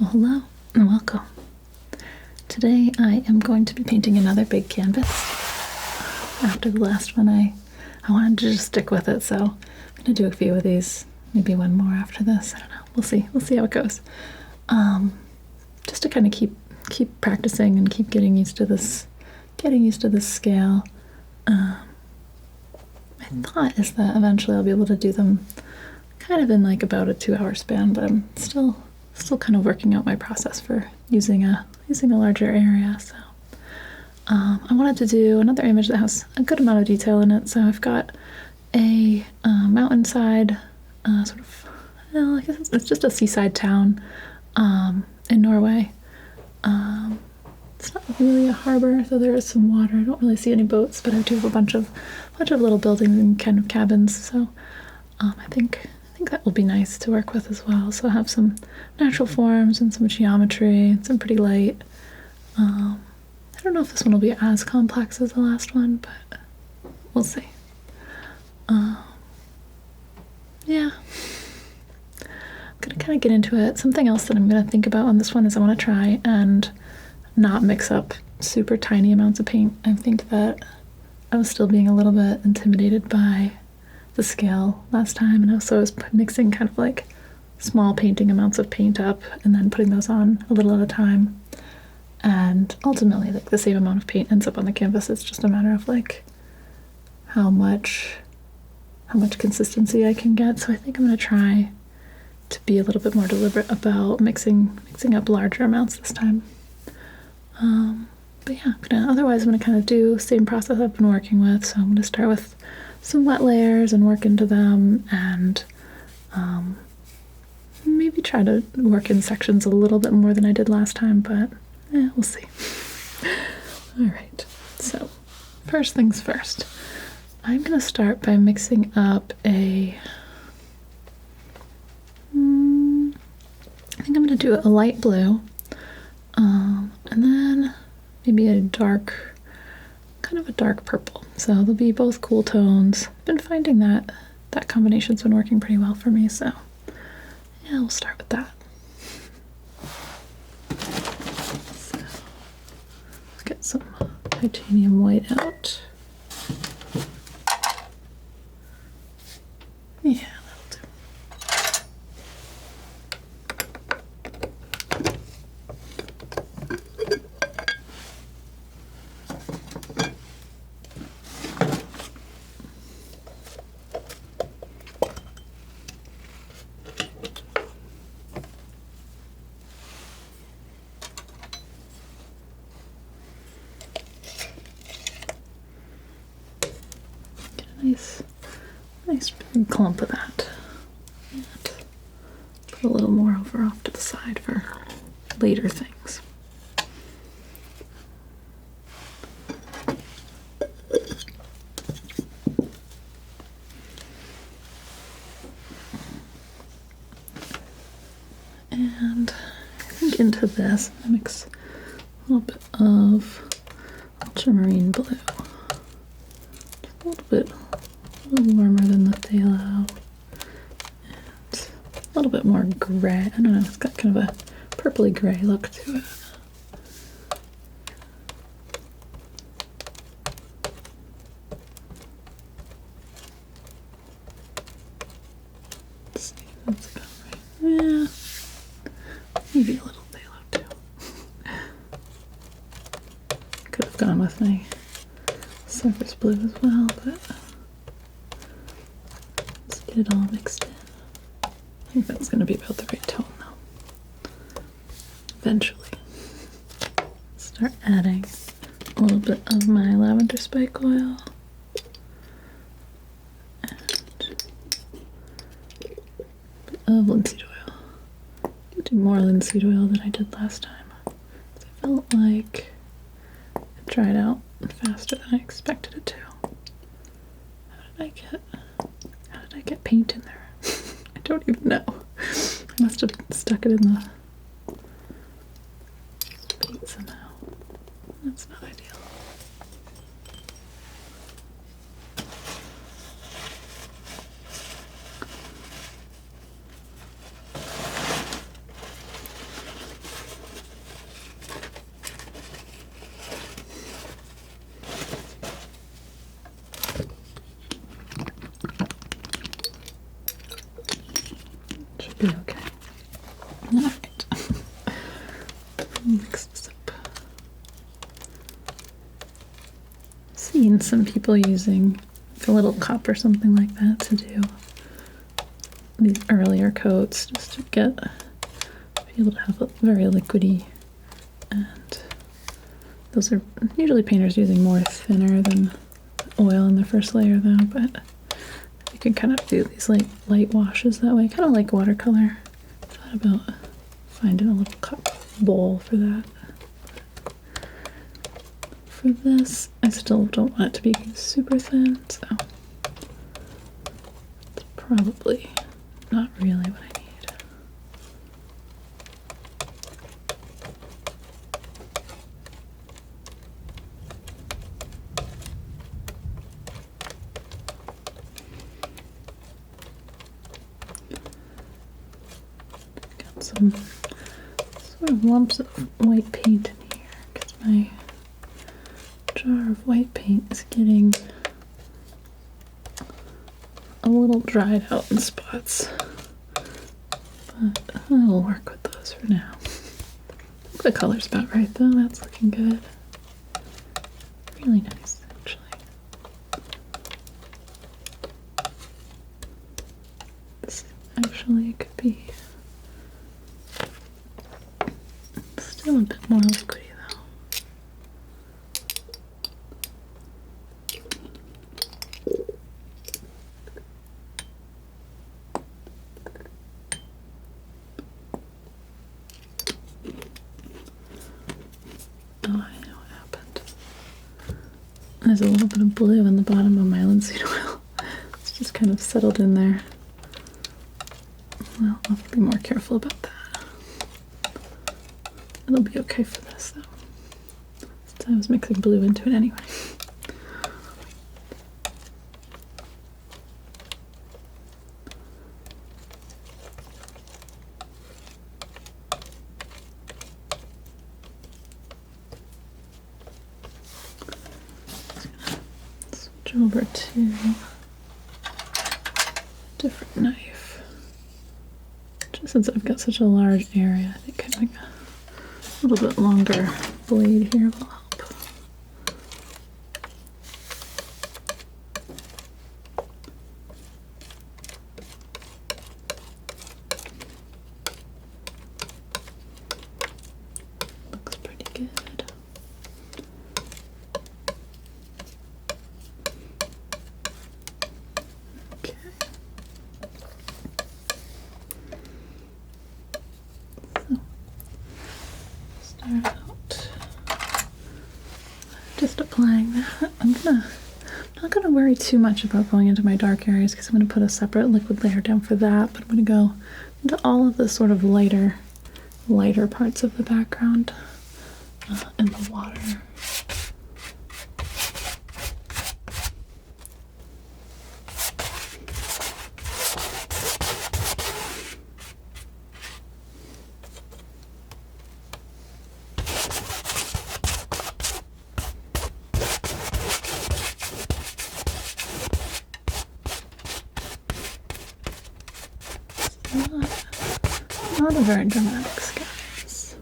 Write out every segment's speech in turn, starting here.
Well, hello and welcome. Today I am going to be painting another big canvas. After the last one, I wanted to just stick with it, so I'm going to do a few of these, maybe one more after this. I don't know. We'll see. We'll see how it goes. Just to kind of keep practicing and keep getting used to this scale. My thought is that eventually I'll be able to do them kind of in like about a 2-hour span, but I'm still kind of working out my process for using a larger area. So I wanted to do another image that has a good amount of detail in it. So I've got a mountainside, sort of, well, I guess it's just a seaside town in Norway. It's not really a harbor, so there is some water. I don't really see any boats, but I do have a bunch of little buildings and kind of cabins. So I think that will be nice to work with as well. So I have some natural forms and some geometry and some pretty light. I don't know if this one will be as complex as the last one, but we'll see. Yeah. I'm gonna kind of get into it. Something else that I'm gonna think about on this one is I want to try and not mix up super tiny amounts of paint. I think that I was still being a little bit intimidated by the scale last time, and so I was mixing kind of like small painting amounts of paint up and then putting those on a little at a time, and ultimately like the same amount of paint ends up on the canvas. It's just a matter of like how much consistency I can get. So I think I'm going to try to be a little bit more deliberate about mixing up larger amounts this time. But yeah, otherwise I'm going to kind of do the same process I've been working with. So I'm going to start with some wet layers and work into them, and maybe try to work in sections a little bit more than I did last time, but we'll see. All right, so first things first, I'm going to start by mixing up I think I'm going to do a light blue, and then maybe a dark, kind of a dark purple. So they'll be both cool tones. I've been finding that combination's been working pretty well for me, so yeah, we'll start with that. So let's get some titanium white out. Yeah, that'll do. Get a nice big clump of that. And put a little more over off to the side for later things. And I think into this, I mix a little bit of ultramarine blue. Just a little warmer than the phthalo. And a little bit more gray. I don't know, it's got kind of a purpley gray look to it. Let's see if that's about right. Yeah. Maybe a little phthalo too. Could have gone with my surface blue as well, but let's get it all mixed in. I think that's going to be about the right tone though. Eventually. Start adding a little bit of my lavender spike oil. And a bit of linseed oil. I'll do more linseed oil than I did last time. I felt like it dried out faster than I expected it to. How did I get paint in there? I don't even know. I must have stuck it in the paint somehow. That's not ideal. seen some people using a little cup or something like that to do these earlier coats, just to be able to have a very liquidy. And those are usually painters using more thinner than oil in the first layer though, but you can kind of do these light washes that way, kind of like watercolor. I thought about finding a little cup bowl for that. For this, I still don't want it to be super thin, so it's probably not really what I need. Got some sort of lumps of white paint in here because my jar of white paint is getting a little dried out in spots, but I'll work with those for now. I think the color's about right though. That's looking good. Really nice, actually. This actually could be still a bit more liquidy. There's a little bit of blue in the bottom of my linseed oil. It's just kind of settled in there. Well, I'll have to be more careful about that. It'll be okay for this though, since I was mixing blue into it anyway. Over to a different knife. Just since I've got such a large area, I think having a little bit longer blade here will help. Looks pretty good. Just applying that. I'm not gonna worry too much about going into my dark areas because I'm gonna put a separate liquid layer down for that, but I'm gonna go into all of the sort of lighter parts of the background in the water. Not a very dramatic skies,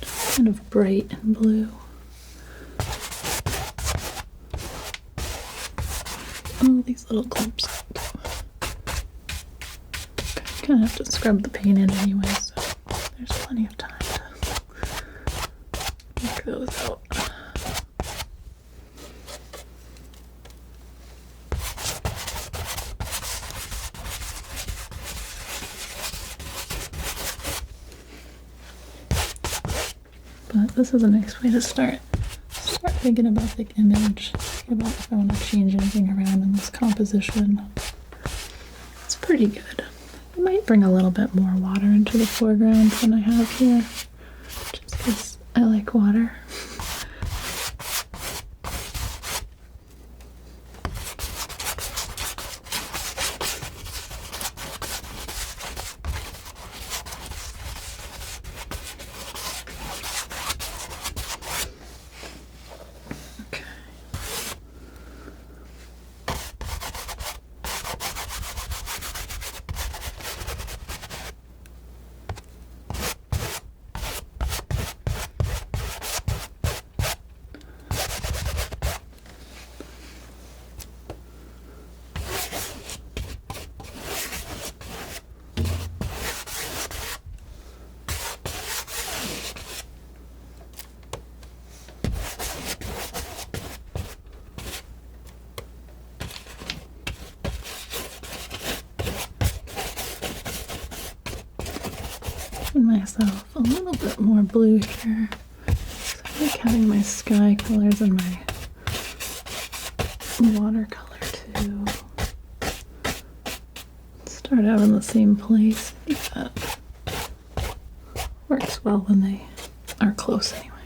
just kind of bright and blue. All these little clumps. Okay, kind of have to scrub the paint in anyway, so there's plenty of time to work those out. But this is a nice way to start thinking about the image, thinking about if I want to change anything around in this composition. It's pretty good. I might bring a little bit more water into the foreground than I have here, just because I like water. myself a little bit more blue here. So I like having my sky colors and my watercolor too. Start out in the same place. I think that works well when they are close anyway.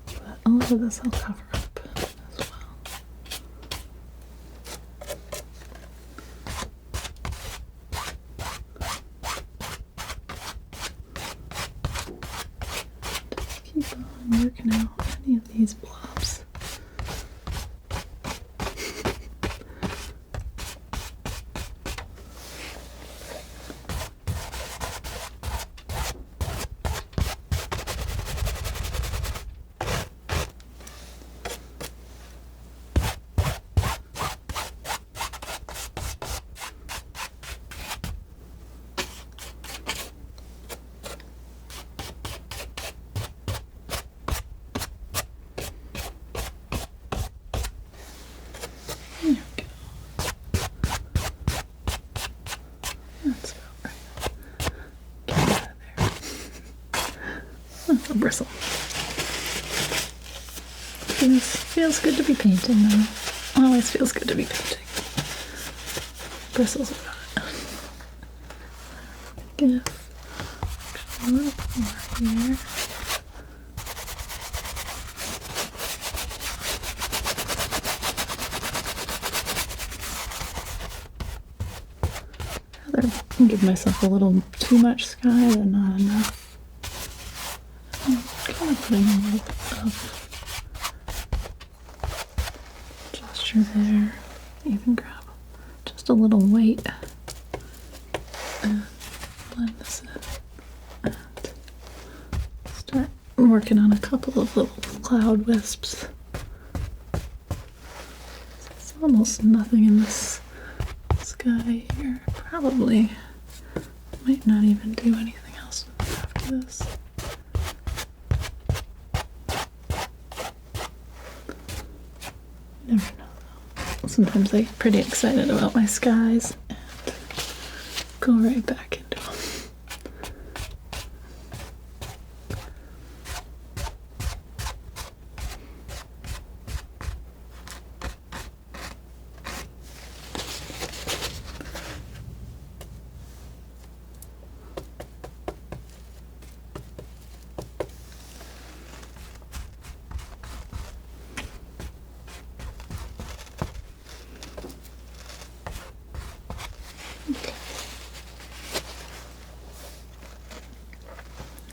But a lot of this I'll cover up as well. Just keep on working out any of these blobs. There we go. That's about right. Get it out of there. That's a bristle. Feels good to be painting though. Always feels good to be painting. Bristles are gone. Give a little more here. Give myself a little too much sky than not enough. I'm kind of putting a little bit of gesture there. Even grab just a little white and blend this in. And start working on a couple of little cloud wisps. There's almost nothing in this sky here. Probably might not even do anything else after this. Never know though. Sometimes I get pretty excited about my skies and go right back into them.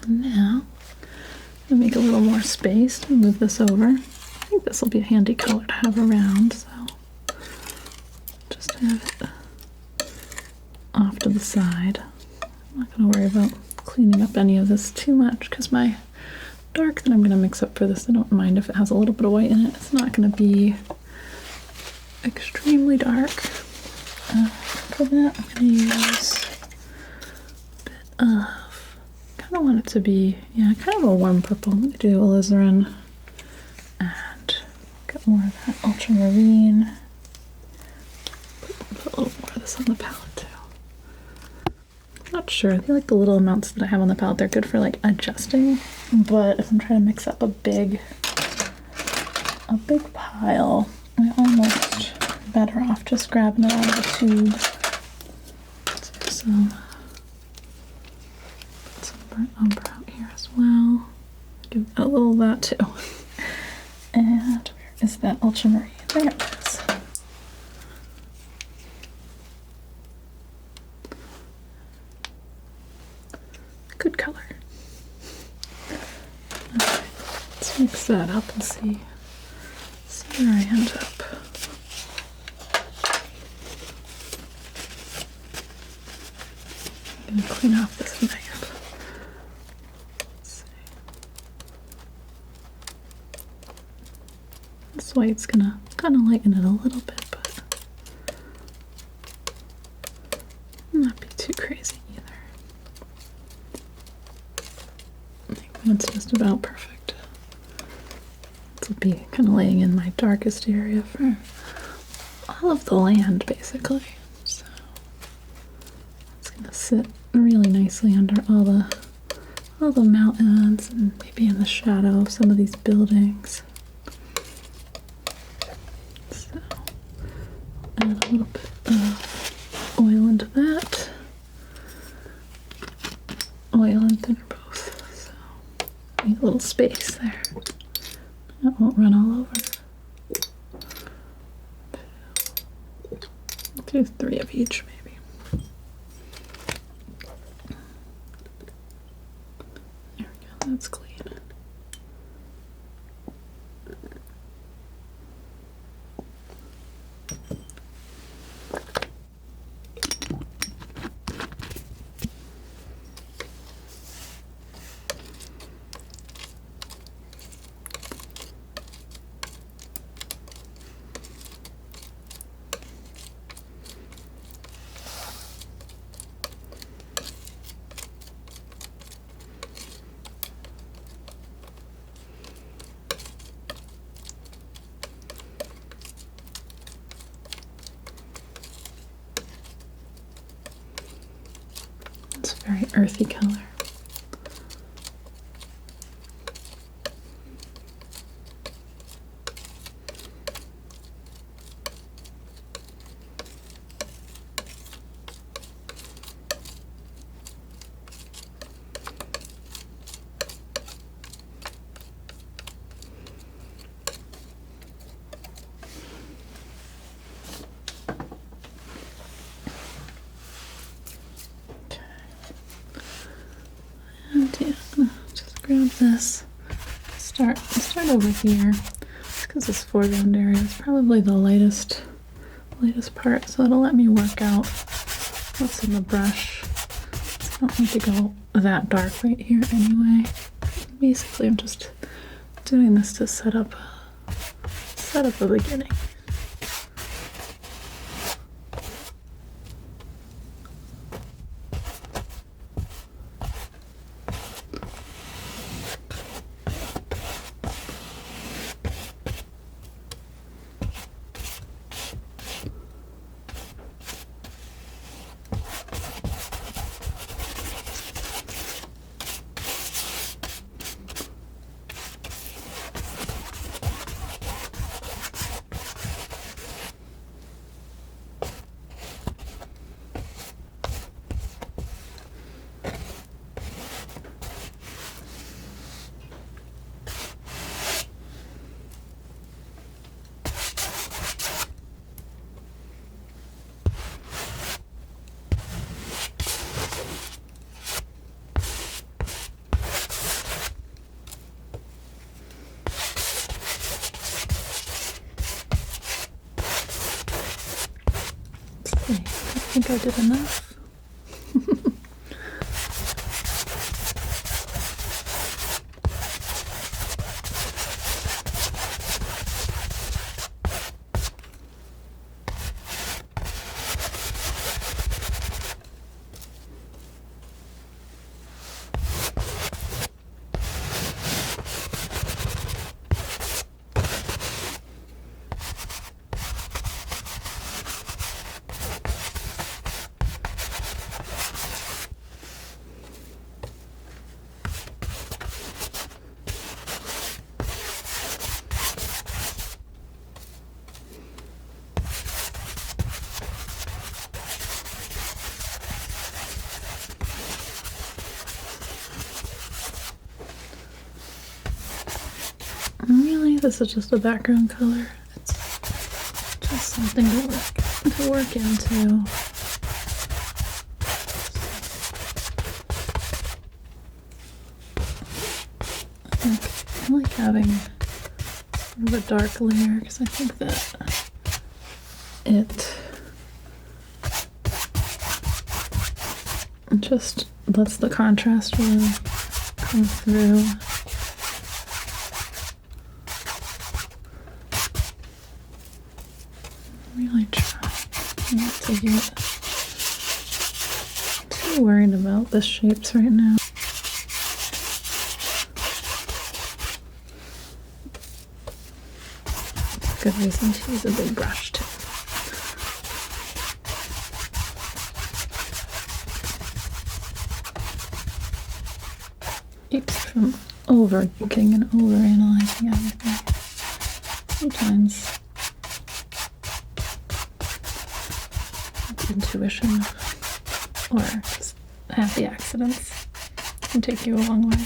Now, I'll make a little more space and move this over. I think this will be a handy color to have around, so just have it off to the side. I'm not going to worry about cleaning up any of this too much because my dark that I'm going to mix up for this, I don't mind if it has a little bit of white in it. It's not going to be extremely dark. For that, I'm going to use a bit of, I want it to be, yeah, kind of a warm purple. I'm going to do alizarin and get more of that ultramarine. Put a little more of this on the palette too. Not sure. I feel like the little amounts that I have on the palette, they're good for like adjusting, but if I'm trying to mix up a big pile, I'm almost better off just grabbing it out of the tube. Some burnt umber out here as well. Give a little of that too. And where is that ultramarine? There it is. Good color. Okay, let's mix that up and see where I end up. I'm gonna clean off this knife. This white's gonna kind of lighten it a little bit, but not be too crazy either. I think that's just about perfect. This will be kind of laying in my darkest area for all of the land, basically. So it's gonna sit really nicely under all the mountains and maybe in the shadow of some of these buildings. So add a little bit of oil into that. Oil and thinner both. So need a little space there. That won't run all over. Do 3 of each, maybe. There we go, that's clean. It's a very earthy color. Grab this. Start over here because this foreground area is probably the lightest part, so it'll let me work out what's in the brush. I don't need to go that dark right here anyway. Basically, I'm just doing this to set up a beginning. I think I did enough. Really, this is just a background color. It's just something to work into. I like having sort of a dark layer because I think that it just lets the contrast really come through. Really try not to get too worried about the shapes right now. Good reason to use a big brush too. keeps from overthinking and overanalyzing everything. Sometimes it's intuition or just happy accidents can take you a long way.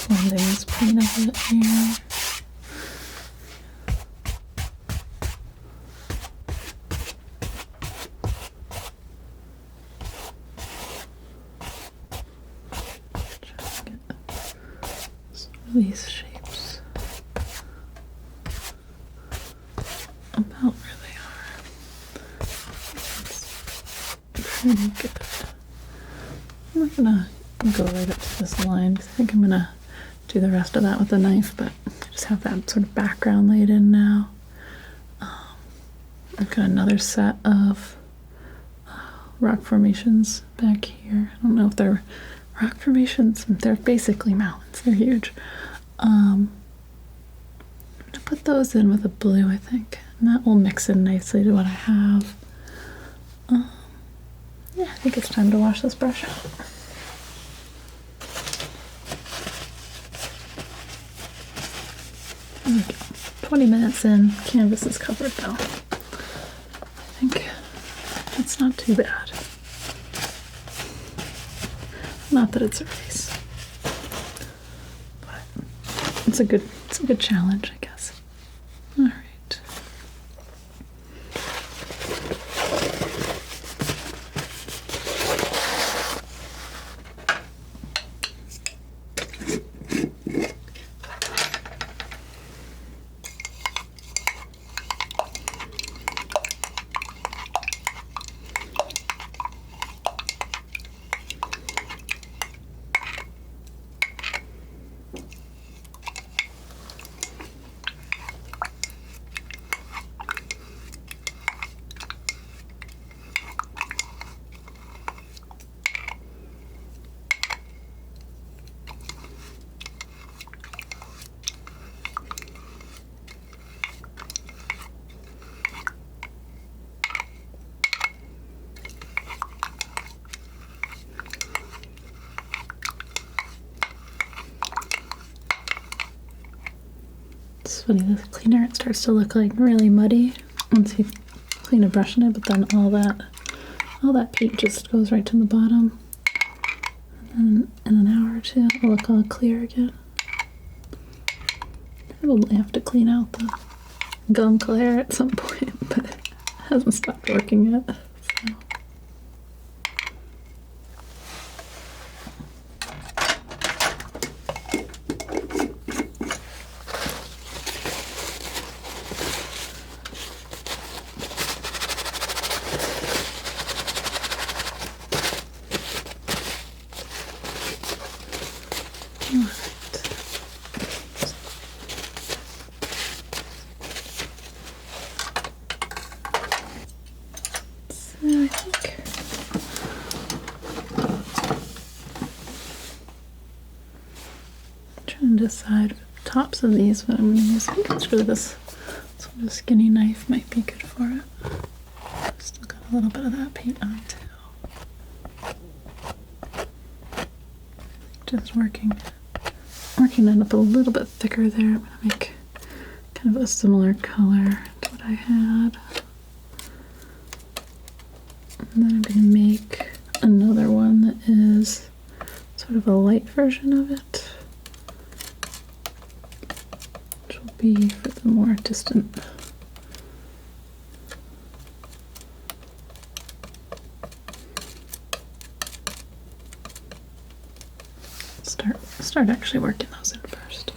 Blending this paint a bit here. These shapes about where they are. It's pretty good. I'm not gonna go right up to this line because I think I'm gonna do the rest of that with a knife, but I just have that sort of background laid in now. I've got another set of rock formations back here. I don't know if they're rock formations. They're basically mountains. They're huge. I'm gonna put those in with a blue, I think, and that will mix in nicely to what I have. Yeah, I think it's time to wash this brush out. There we go. 20 minutes in, canvas is covered now. I think it's not too bad. Not that it's a race, but it's a good challenge, I guess. All right. It's funny, the cleaner, it starts to look like really muddy once you clean a brush in it, but then all that paint just goes right to the bottom. And then in an hour or two, it'll look all clear again. Probably have to clean out the gunk layer at some point, but it hasn't stopped working yet. So. Decide the tops of these, what I'm going to use. I think it's really this sort of skinny knife might be good for it. Still got a little bit of that paint on too. Just working that up a little bit thicker there. I'm going to make kind of a similar color to what I had. And then I'm going to make another one that is sort of a light version of it. Be for the more distant. Start actually working those in first.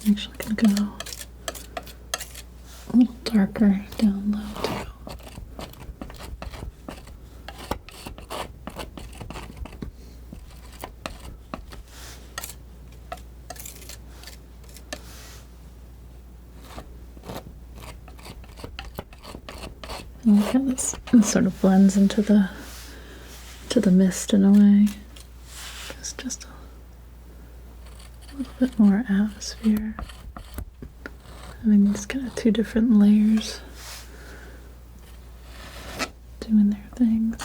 actually gonna go a little darker down low too. I like how this sort of blends into the mist in a way. It's just a little bit more atmosphere. Having these kind of two different layers doing their things.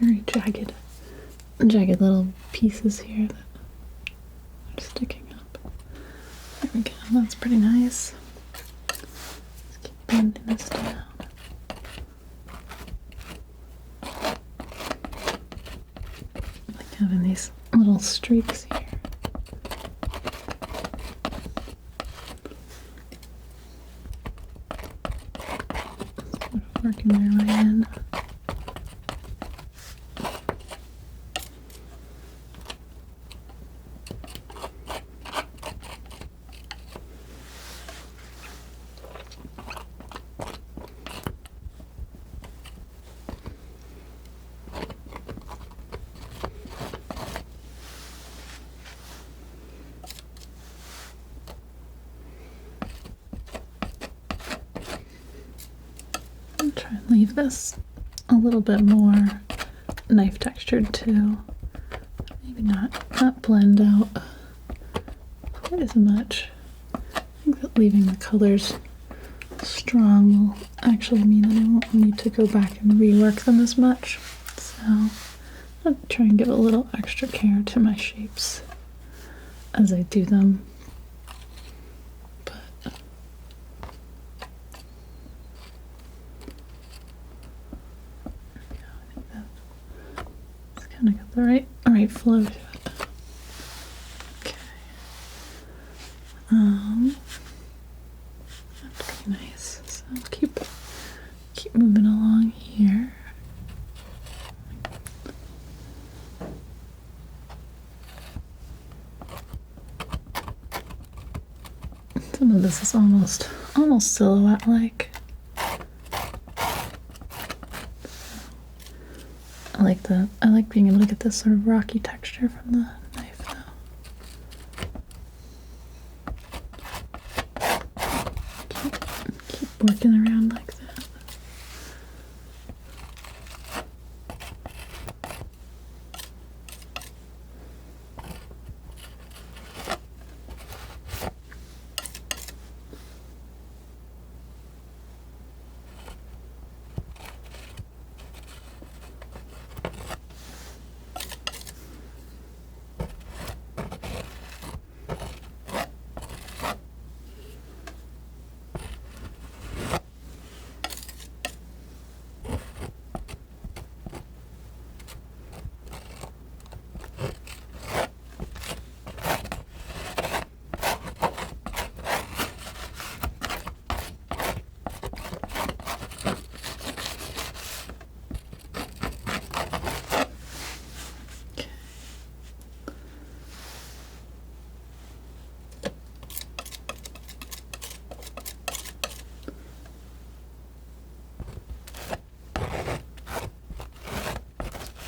Very jagged little pieces here that are sticking up. There we go, that's pretty nice. Let's keep bending this down. I like having these little streaks here. Sort of working their way in. Try and leave this a little bit more knife textured too. Maybe not blend out quite as much. I think that leaving the colors strong will actually mean that I won't need to go back and rework them as much. So I'll try and give a little extra care to my shapes as I do them. Kind of got the right flow to it. Okay. That's pretty nice. So I'll keep moving along here. Some of this is almost silhouette-like. I like being able to get this sort of rocky texture from the knife though. Keep working around like that.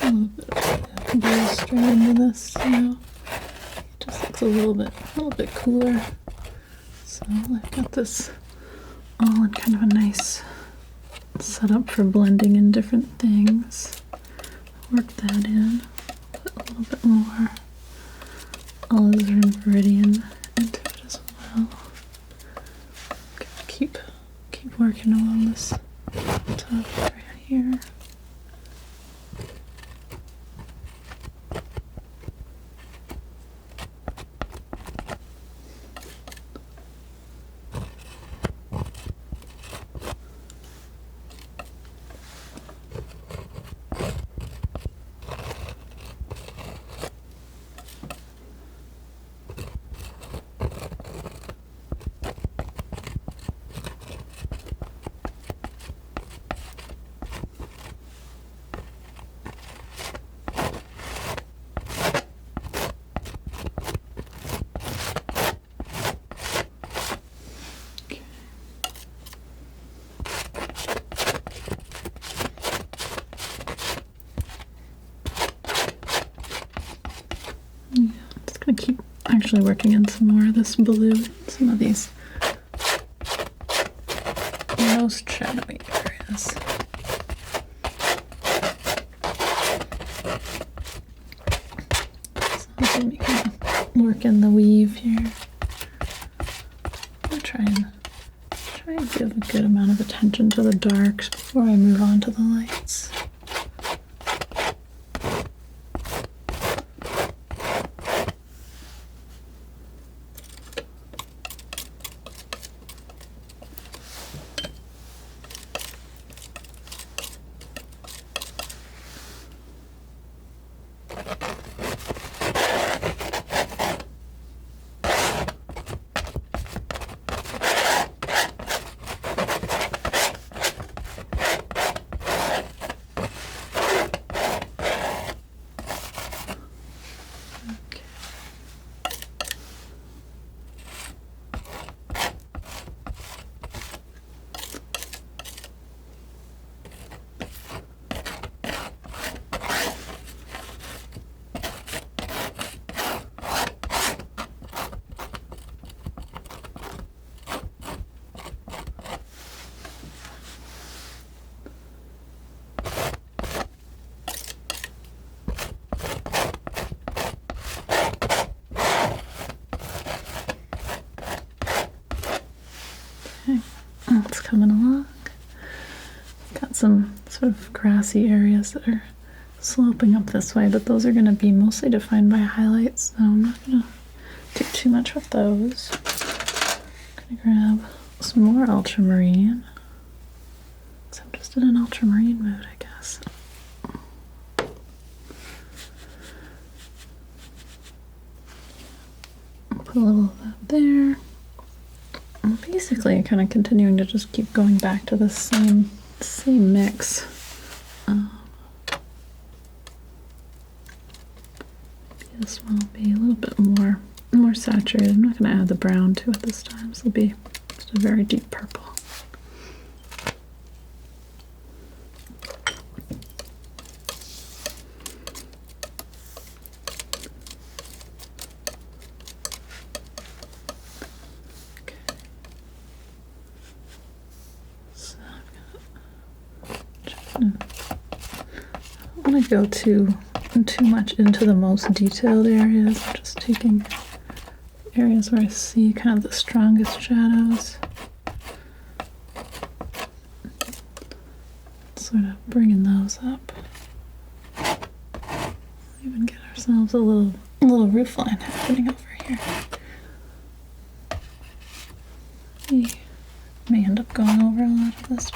A little bit of blue straight into this too. It just looks a little bit cooler. So I've got this all in kind of a nice setup for blending in different things. Work that in. Put a little bit more alizarin meridian into it as well. Keep keep working along this top area here. Gonna keep actually working in some more of this blue, some of these most shadowy areas. So let me kind of work in the weave here. I'll try and give a good amount of attention to the darks before I move on to the lights. It's coming along. Got some sort of grassy areas that are sloping up this way, but those are going to be mostly defined by highlights, so I'm not going to do too much with those. I'm going to grab some more ultramarine. So I'm just in an ultramarine mood, I guess. Put a little of that there. I'm basically kind of continuing to just keep going back to the same mix. This one will be a little bit more saturated. I'm not going to add the brown to it this time. This will be just a very deep purple. I don't want to go too much into the most detailed areas. I'm just taking areas where I see kind of the strongest shadows, sort of bringing those up. Even get ourselves a little roof line happening over here. We may end up going over a lot of this.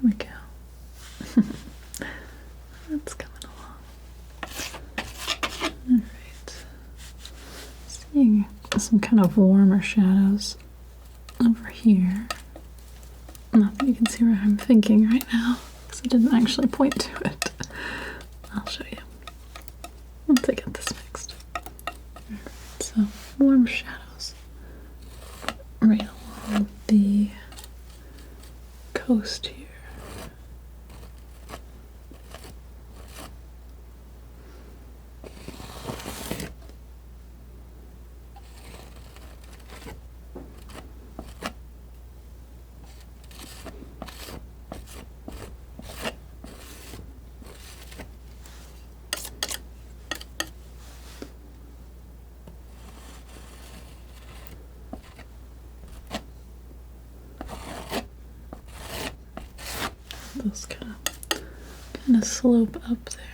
Here we go. That's coming along. Alright. Seeing some kind kind of warmer shadows over here. Not that you can see where I'm thinking right now, because I didn't actually point to it. I'll show you once I get this fixed. So, warm shadows right along the coast here. Those kind of slope up there.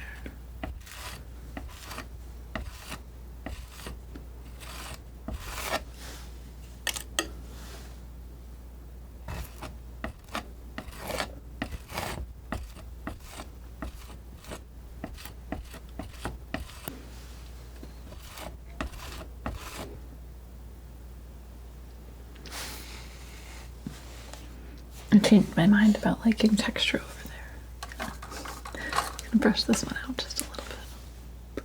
I changed my mind about liking texture over there. I'm gonna brush this one out just a little bit.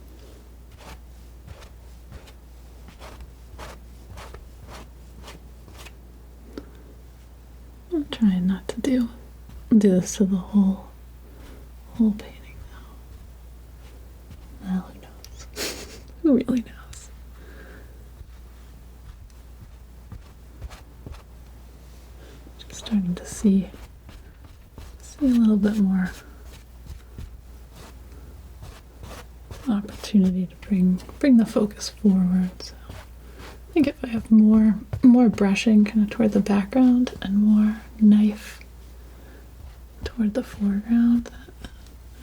I'm trying not to do this to the whole painting though. Well, who knows? Who really knows? Starting to see a little bit more opportunity to bring the focus forward. So I think if I have more brushing kind of toward the background and more knife toward the foreground, that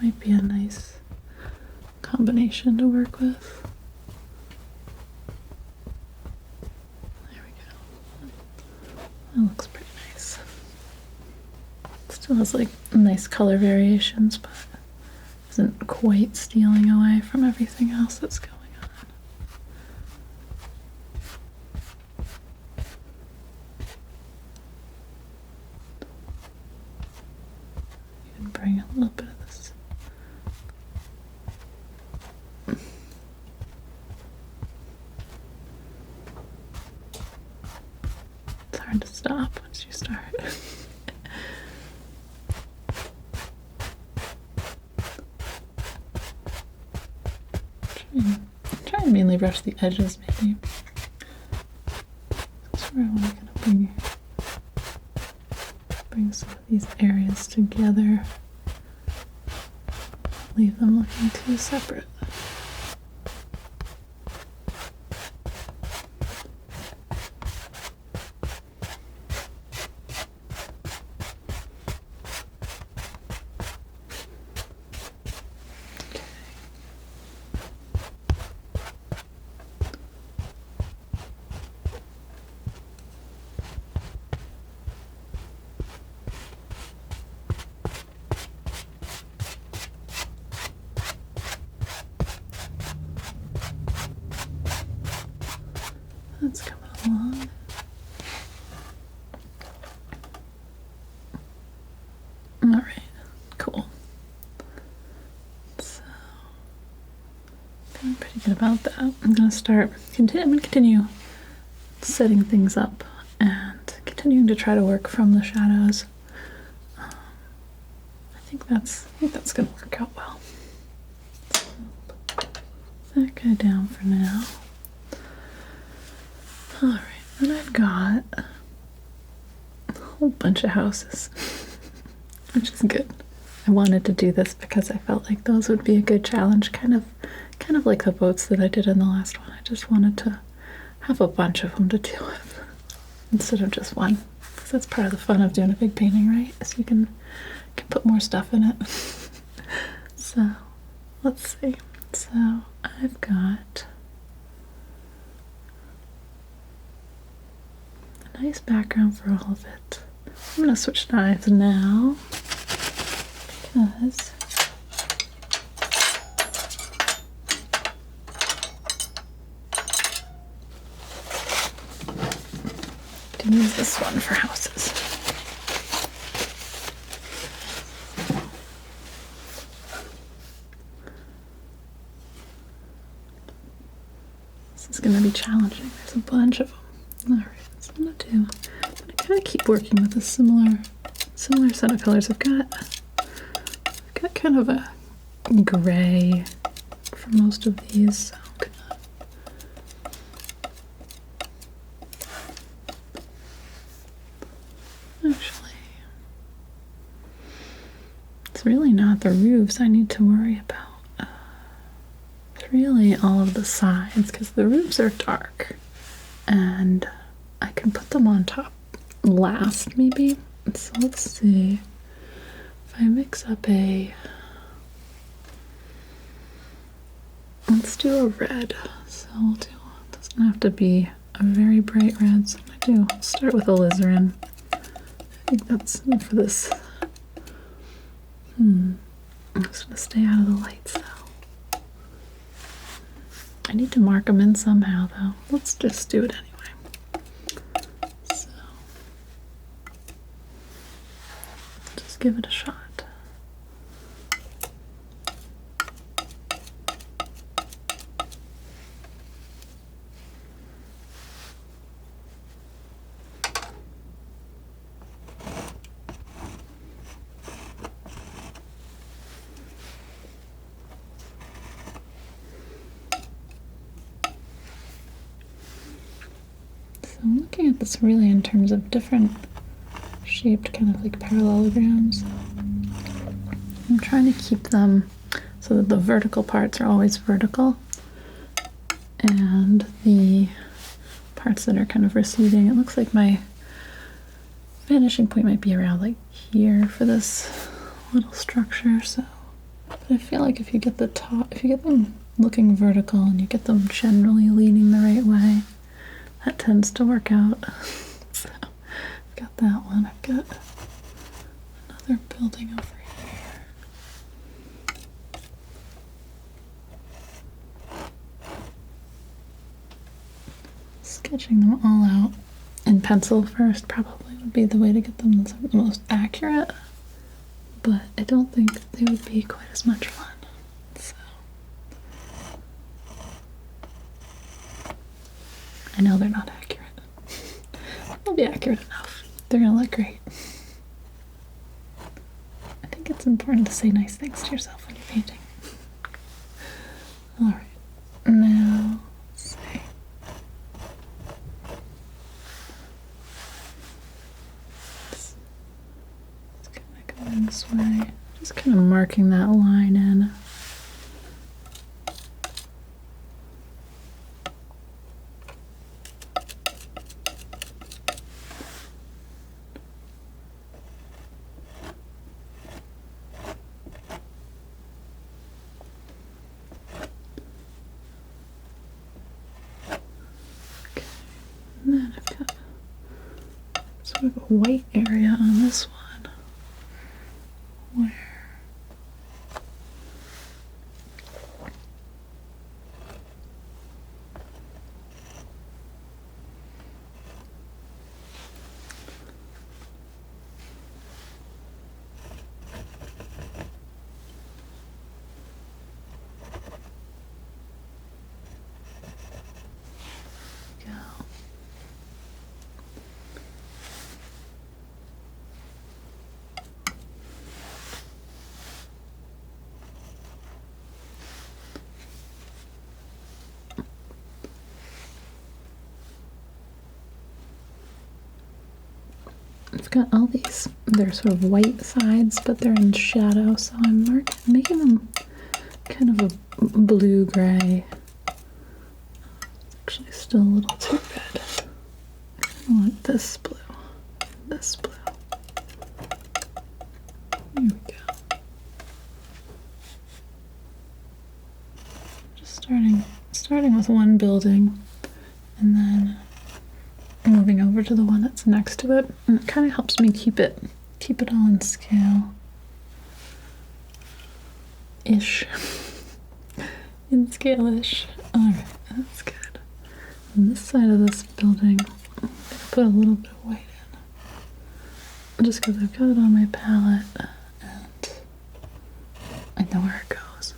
might be a nice combination to work with. There we go. That looks pretty nice. Still has like nice color variations, but isn't quite stealing away from everything else that's going on. You can bring a little bit of this. It's hard to stop once you start. Try and mainly brush the edges, maybe. That's where I want to kind of bring some of these areas together. Leave them looking too separate. That's coming along. All right, cool. So, feeling pretty good about that. I'm gonna continue setting things up and continuing to try to work from the shadows. I think that's gonna work out well. So, put that guy down for now. Alright, and I've got a whole bunch of houses, which is good. I wanted to do this because I felt like those would be a good challenge, kind of like the boats that I did in the last one. I just wanted to have a bunch of them to deal with instead of just one, because that's part of the fun of doing a big painting, right? Is you can put more stuff in it. So, let's see. So, I've got nice background for all of it. I'm going to switch knives now because to use this one for houses. This is going to be challenging. There's a bunch of them. All right, so I'm going to kind of keep working with a similar set of colors. I've got kind of a gray for most of these, so I'm gonna actually, it's really not the roofs I need to worry about. It's really all of the sides, because the roofs are dark and I can put them on top last maybe. So let's see if I mix up let's do a red. So we'll do, it doesn't have to be a very bright red. So I'm going to start with alizarin. I think that's good for this. I'm just going to stay out of the lights though. I need to mark them in somehow though. Let's just do it anyway. So just give it a shot. So I'm looking at this really in terms of different shaped kind of like parallelograms. I'm trying to keep them so that the vertical parts are always vertical and the parts that are kind of receding, it looks like my vanishing point might be around like here for this little structure. So, but I feel like if you get if you get them looking vertical and you get them generally leaning the right way, that tends to work out. So I've got that one. I've got another building over here. Sketching them all out in pencil first probably would be the way to get them the most accurate, but I don't think they would be quite as much fun. So I know they're not accurate. They'll be accurate enough. They're gonna look great. I think it's important to say nice things to yourself when you're painting. Alright, now let's see. Let's kind of go this way. Just kind of marking that line in. And then I've got sort of a white area on this one where go. I've got all these, they're sort of white sides, but they're in shadow, so I'm making them kind of a blue-gray. Actually still a little too red. I want this blue, this blue. There we go. Just starting with one building, and then moving over to the one that's next to it, and it kind of helps me keep it all in scale ish. In scale-ish. Alright, that's good. On this side of this building, I'm gonna put a little bit of white in. Just because I've got it on my palette and I know where it goes.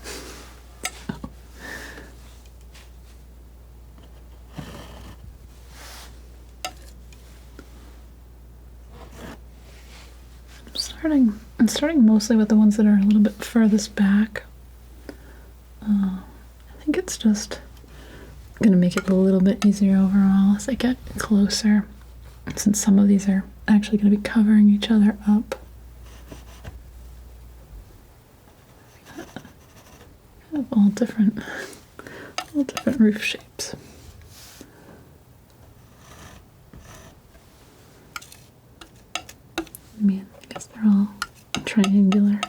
I'm starting mostly with the ones that are a little bit furthest back. I think it's just going to make it a little bit easier overall as I get closer, since some of these are actually going to be covering each other up. Kind of all different roof shapes. I mean, I guess they're all triangular.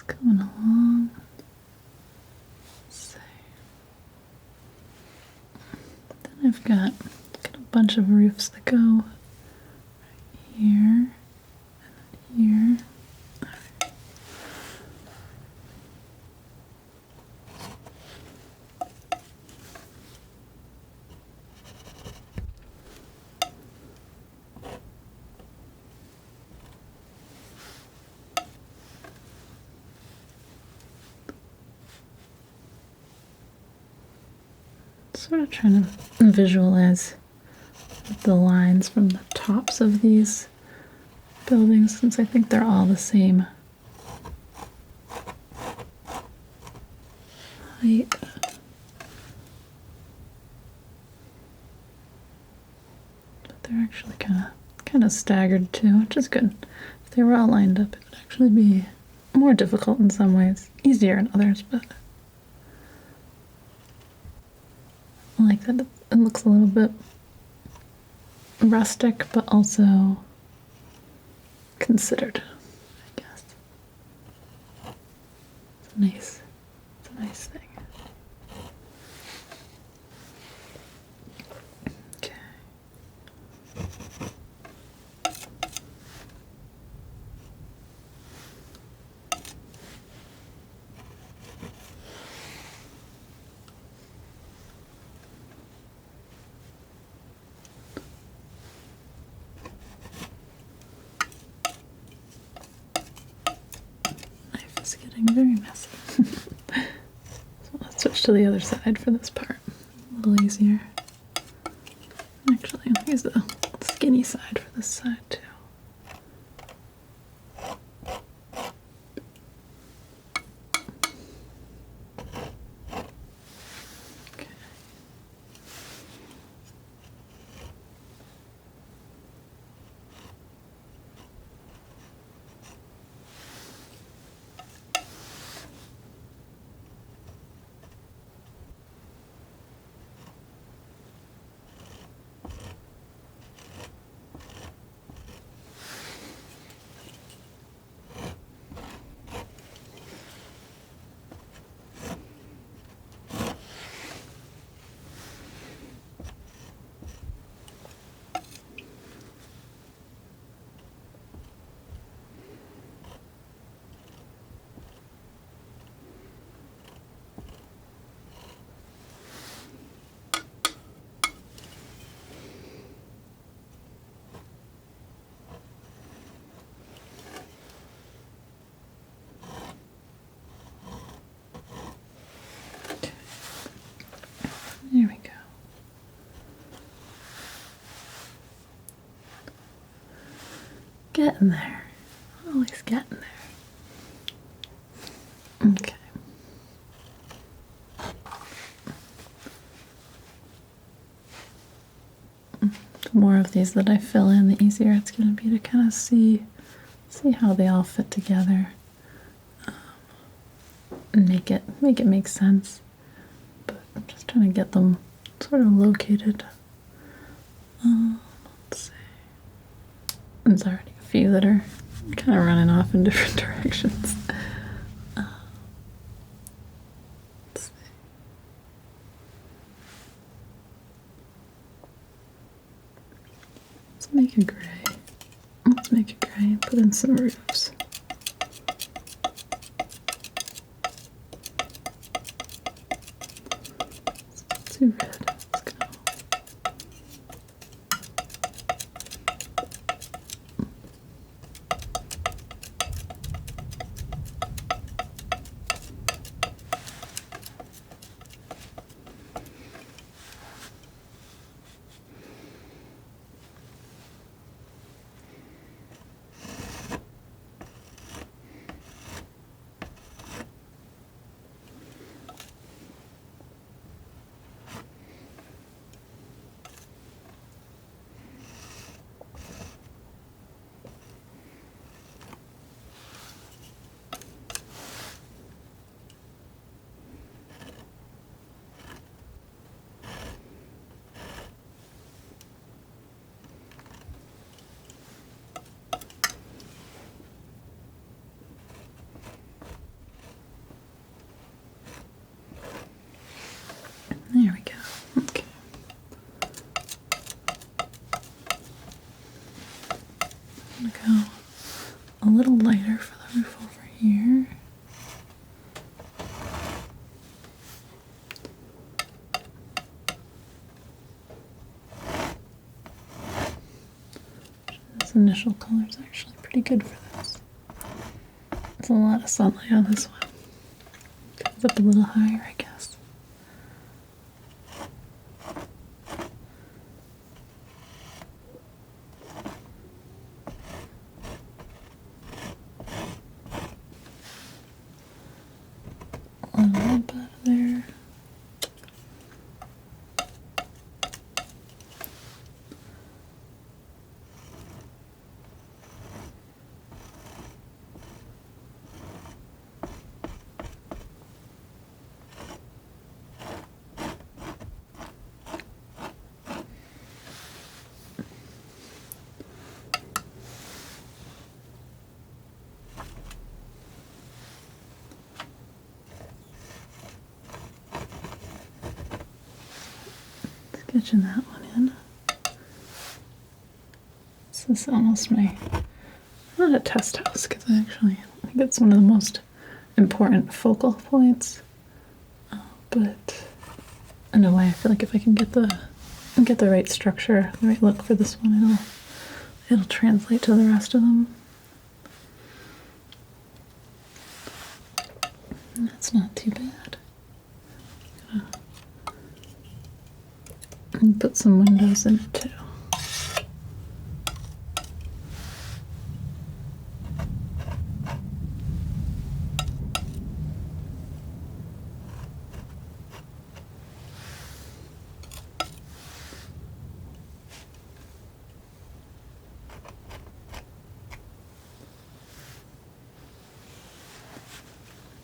Coming along. Then I've got a bunch of roofs that go right here and here. Sort of trying to visualize the lines from the tops of these buildings, since I think they're all the same height. But they're actually kind of staggered too, which is good. If they were all lined up, it would actually be more difficult in some ways, easier in others, but I like that it looks a little bit rustic, but also considered, I guess. It's a nice thing. Okay. It's getting very messy. So let's switch to the other side for this part. A little easier. Actually, I'll use the skinny side for this side too. There we go. Getting there. Always getting there. more of these that I fill in, the easier it's going to be to kind of see how they all fit together, and make it make sense. But I'm just trying to get them sort of located. Let's see. There's already a few that are kind of running off in different directions. Let's see. Let's make a gray. Let's make it gray and put in some roofs. It's too red. Let's go. There we go. Okay. I'm gonna go a little lighter for the roof over here. This initial color is actually pretty good for this. There's a lot of sunlight on this one. Comes up a little higher, I guess. A little lamp out of there. Sketching that one in. This is almost not a test house, because I think it's one of the most important focal points. But in a way, I feel like if I can get the right structure, the right look for this one, it'll translate to the rest of them. And that's not too bad. And put some windows in it too.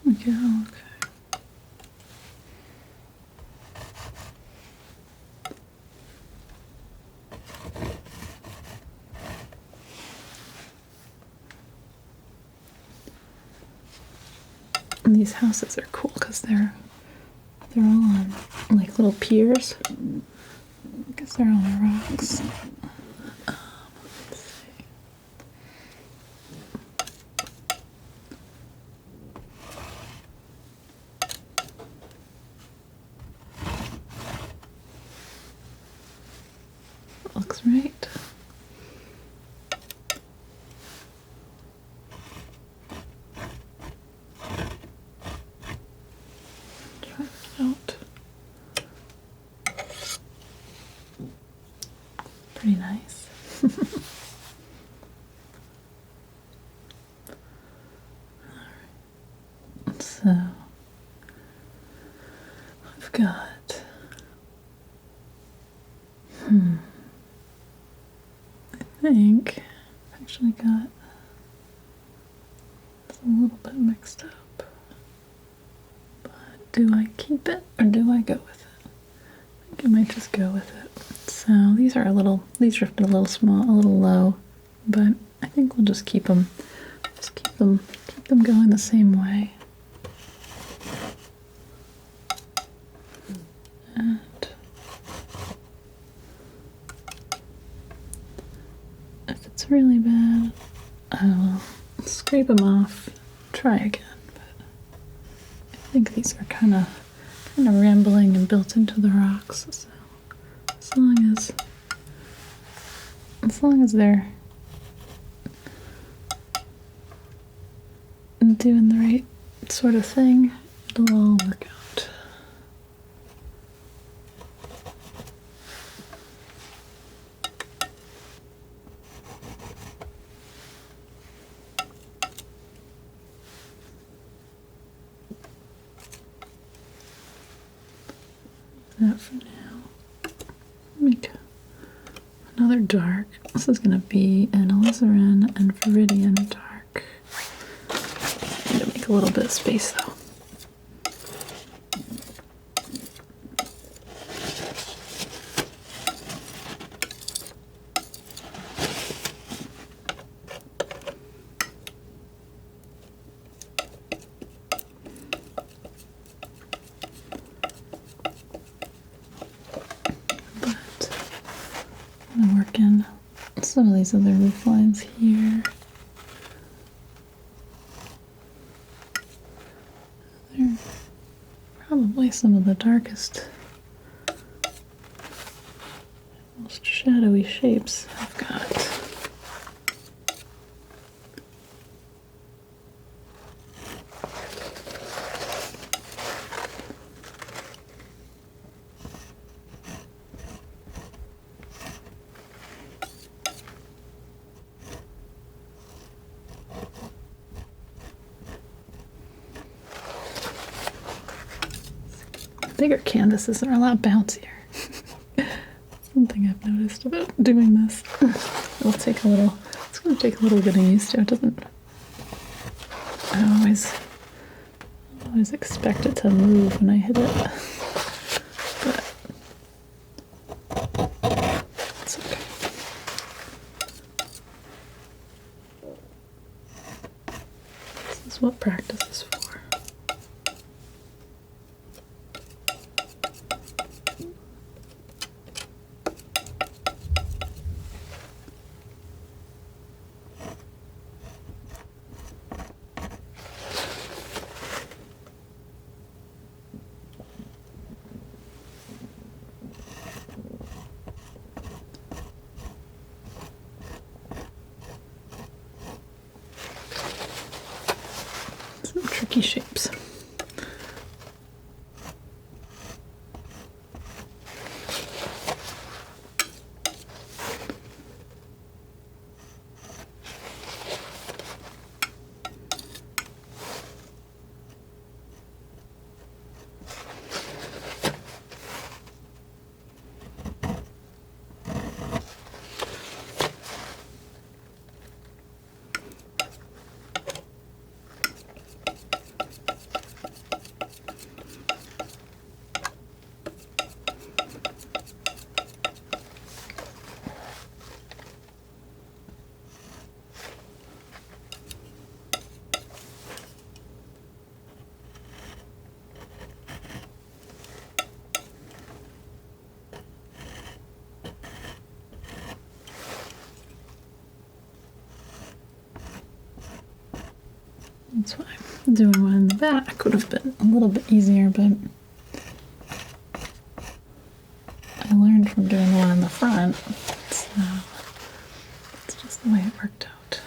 Okay, okay. And these houses are cool because they're all on like little piers. I guess they're on the rocks. Let's see. Looks right. Pretty nice. Alright. So I've got think I actually got it's a little bit mixed up. But do I keep it or do I go with it? I think I might just go with it. So these drifted a little small, a little low, but I think we'll just keep them going the same way. And if it's really bad, I will scrape them off, try again. But I think these are kind of rambling and built into the rocks. So as long as they're doing the right sort of thing, it'll all work out. That for now. Make another dark. This is going to be an alizarin and viridian dark. I need to make a little bit of space though. I'm gonna work in some of these other roof lines here. They're probably some of the darkest, most shadowy shapes I've got. Bigger canvases are a lot bouncier. Something I've noticed about doing this. It's going to take a little getting used to. It doesn't, I always expect it to move when I hit it. But it's okay. This is what practice is for. Tricky shapes. That's why doing one in the back would have been a little bit easier, but I learned from doing the one in the front, so it's just the way it worked out.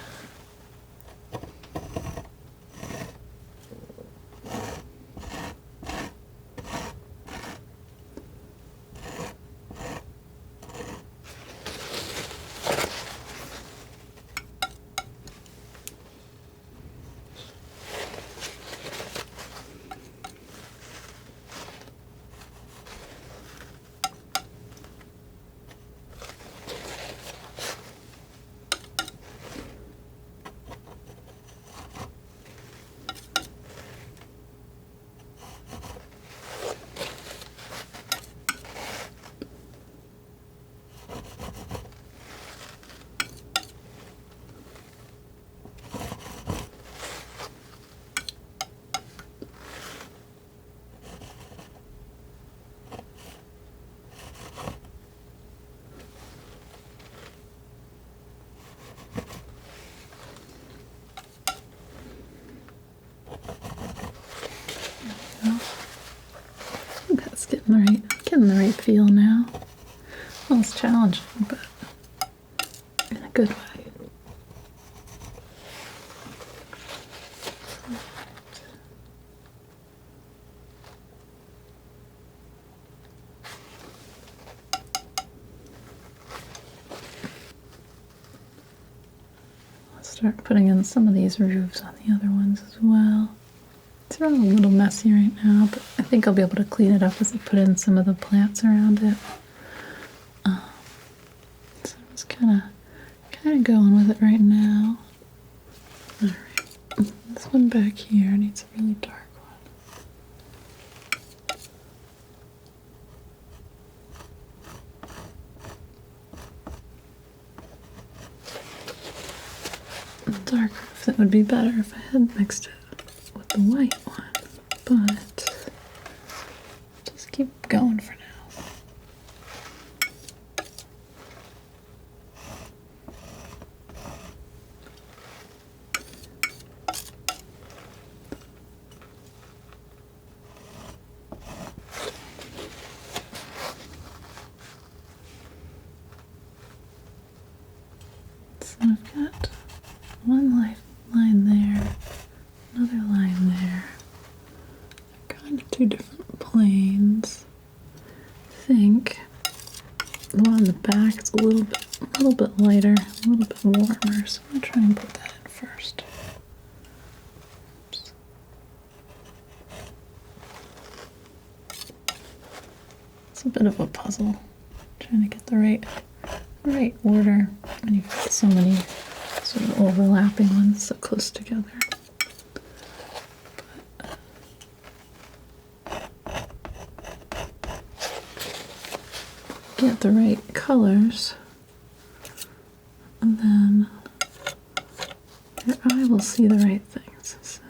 getting the right feel now. Well, it's challenging, but in a good way. Start putting in some of these roofs on the other ones as well. It's a little messy right now, but I think I'll be able to clean it up as I put in some of the plants around it. So I'm just kind of going with it right now. All right, this one back here needs a really dark dark roof. That would be better if I had mixed it with the white one, but just keep going for now. So I've got one line there, another line there. Kind of two different planes. I think the one on the back is a little bit lighter, a little bit warmer. So I'm gonna try and put that in first. Oops. It's a bit of a puzzle trying to get the right order when you've got so many sort of overlapping ones so close together. But get the right colors, and then your eye will see the right things. So.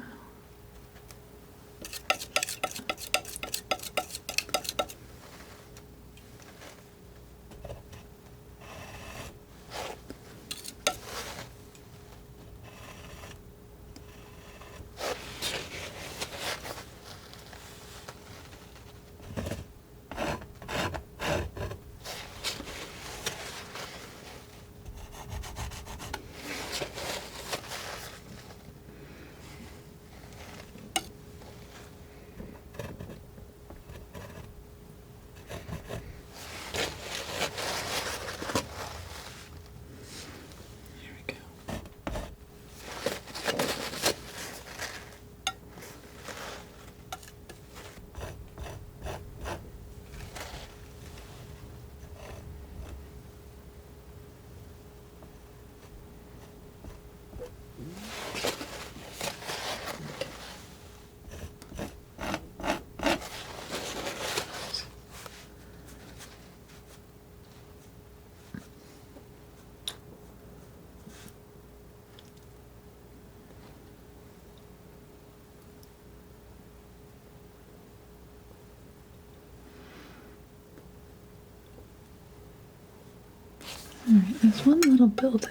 Alright, there's one little building.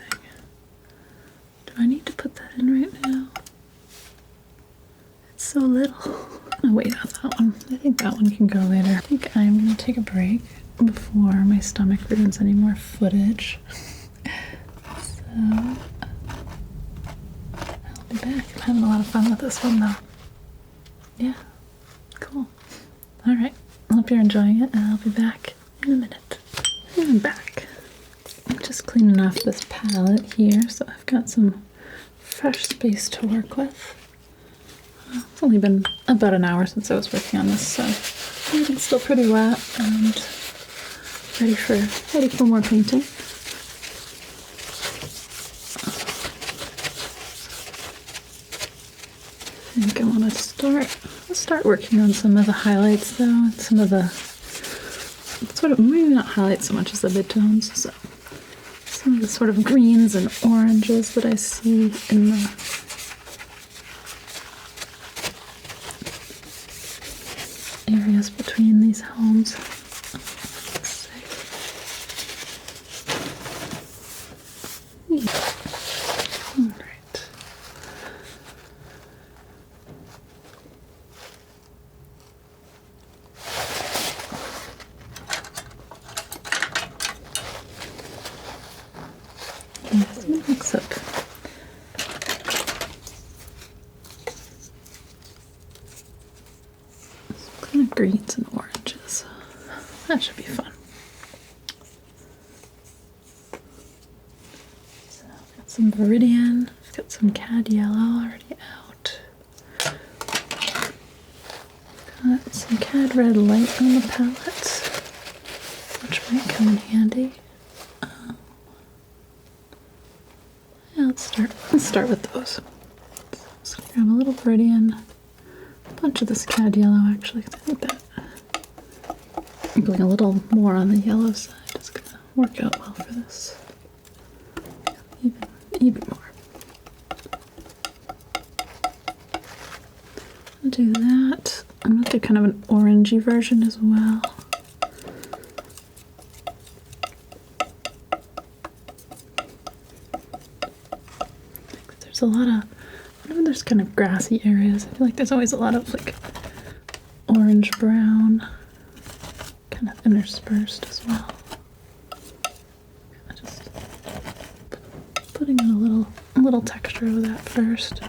Do I need to put that in right now? It's so little. I'm gonna wait on that one. I think that one can go later. I think I'm gonna take a break before my stomach ruins any more footage. So I'll be back. I'm having a lot of fun with this one though. Yeah, cool. Alright, I hope you're enjoying it, and I'll be back in a minute. And I'm back. I'm just cleaning off this palette here, so I've got some fresh space to work with. It's only been about an hour since I was working on this, so everything's still pretty wet and ready for more painting. I think I want to start working on some of the highlights though, and some of the sort of, maybe not highlights so much as the midtones. So some of the sort of greens and oranges that I see in the areas between these homes. All right. greens and oranges. That should be fun. So I've got some Viridian, I've got some Cad Yellow already out. Got some Cad Red Light on the palette, which might come in handy. Yeah, let's start with those. So grab a little Viridian, a bunch of this Cad Yellow actually, because I think that going a little more on the yellow side is going to work out well for this. Even more. I'll do that. I'm going to do kind of an orangey version as well. There's a lot of, whenever there's kind of grassy areas, I feel like there's always a lot of like orange brown kind of interspersed as well. Just putting in a little texture of that first.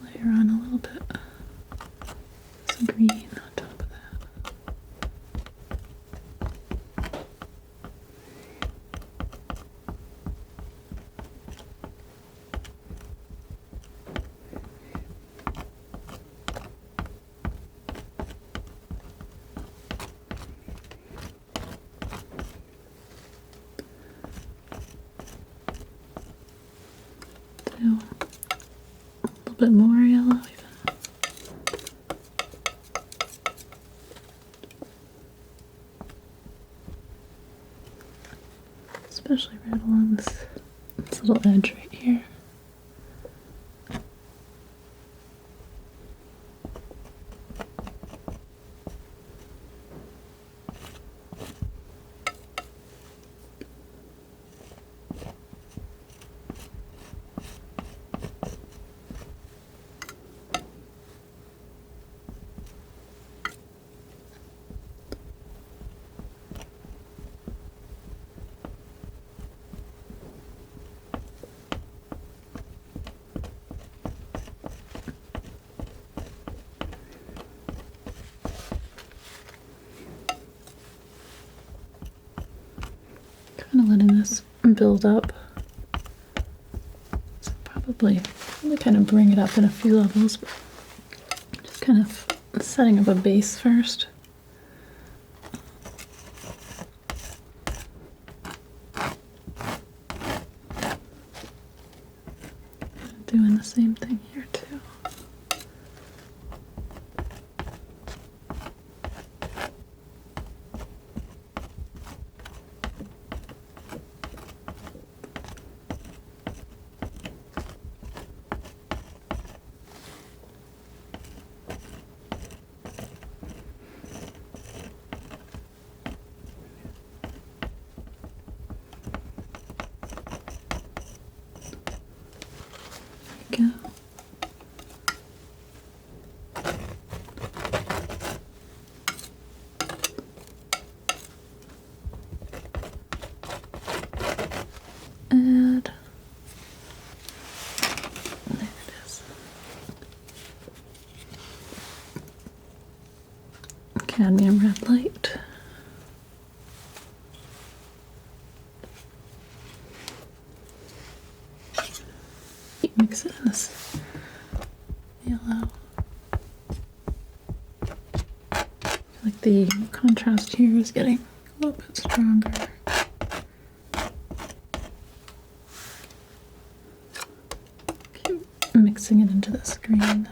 Layer on a little bit some green on top of that. Do a little bit more yellow even. Especially right along this little edge right here. Kind of letting this build up. So probably kind of bring it up in a few levels, but just kind of setting up a base first. Doing the same thing here too. Go. And there it is. Cadmium red light. Mix it in this yellow. I feel like the contrast here is getting a little bit stronger. Keep mixing it into this green.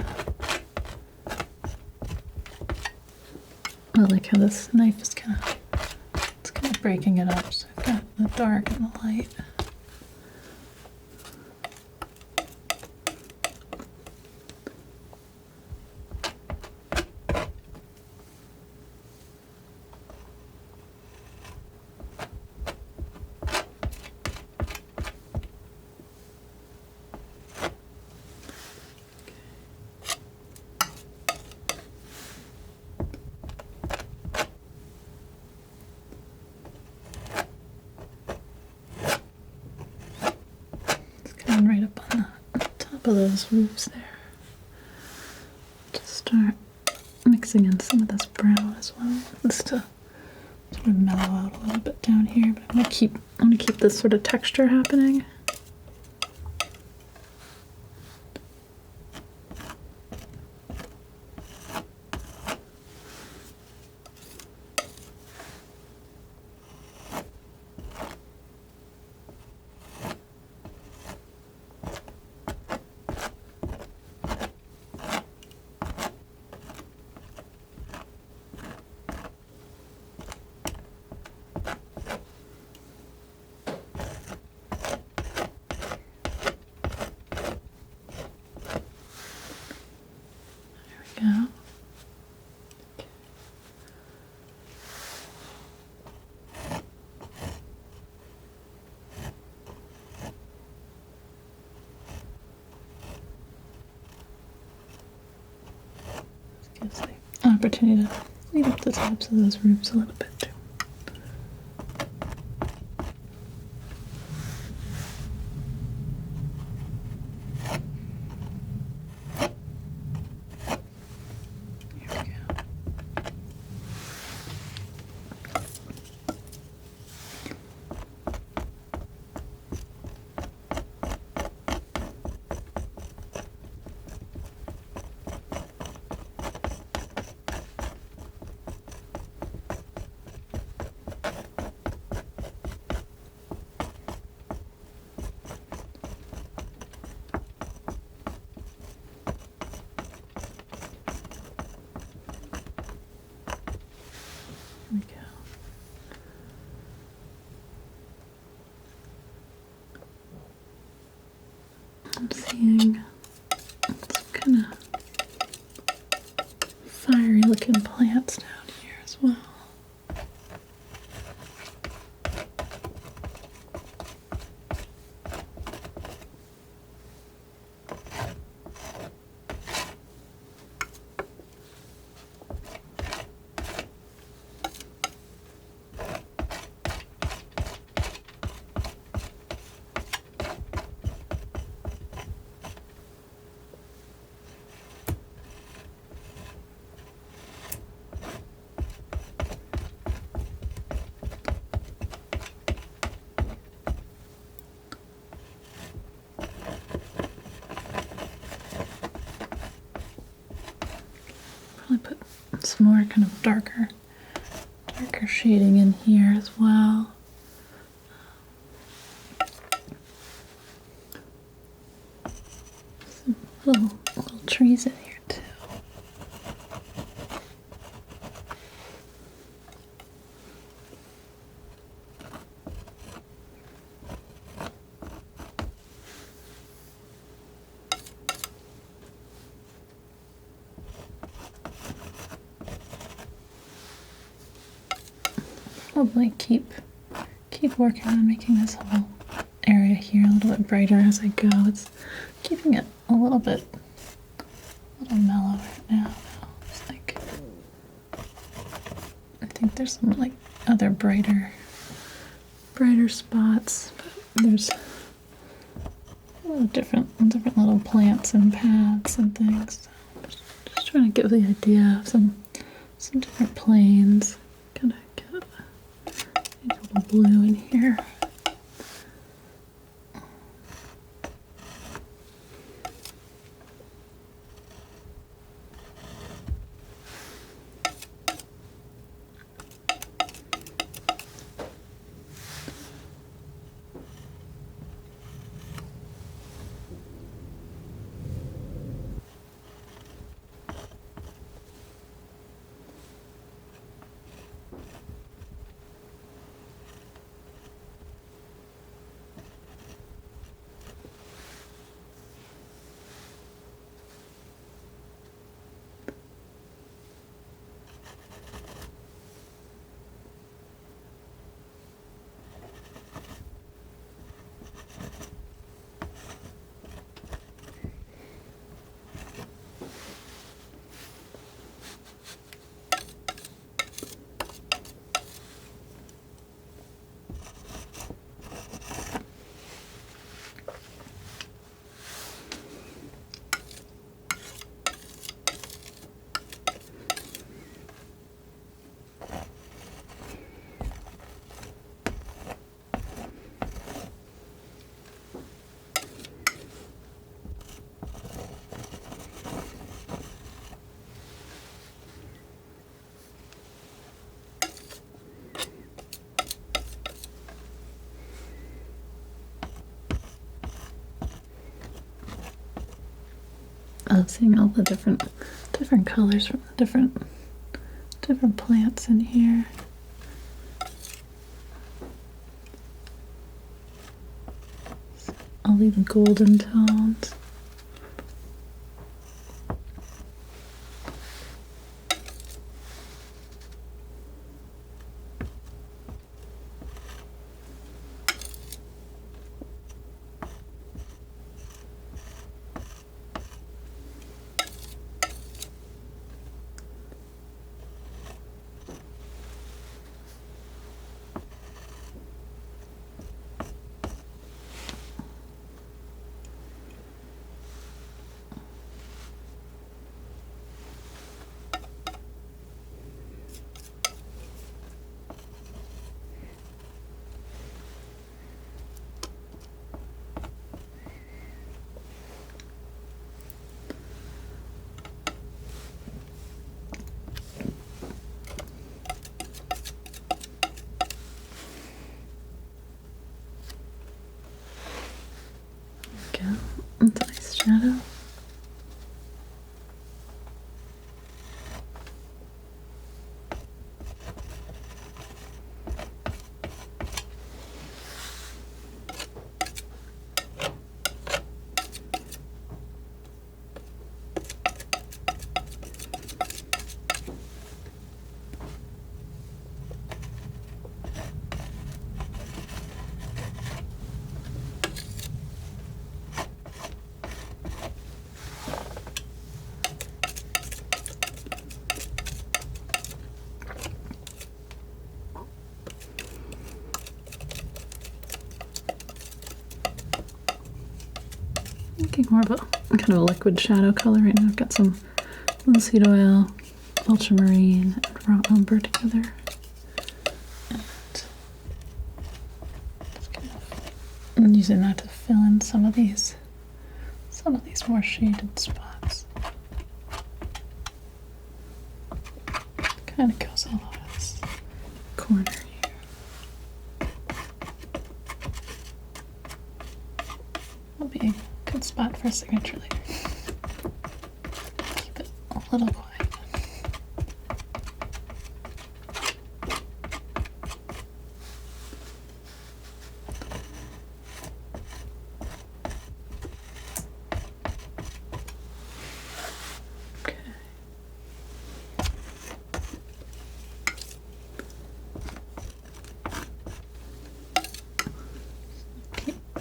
I like how this knife is kind of breaking it up. So I've got the dark and the light. top of those roofs there. Just start mixing in some of this brown as well, just to sort of mellow out a little bit down here. But I'm gonna keep this sort of texture happening. Go. This gives the opportunity to clean up the tops of those roofs a little bit too. There we go. I'm seeing some kind of fiery looking plants down here as well. Probably put some more kind of darker shading in here as well. Some little trees in here too. Probably keep working on making this whole area here a little bit brighter as I go. It's keeping it a little mellow right now. It's like, I think there's some like other brighter spots, but there's a lot of different little plants and paths and things. So just trying to give the idea of some different planes. Kind of get a little blue in here. love seeing all the different colors from the different plants in here. All these golden tones. It's a nice shadow. Making more of a kind of a liquid shadow color right now. I've got some linseed oil, ultramarine, and raw umber together. And just kind of, I'm using that to fill in some of these more shaded spots. Kind of goes all over this corner here. That'll be a good spot for a signature later. Keep it a little quiet.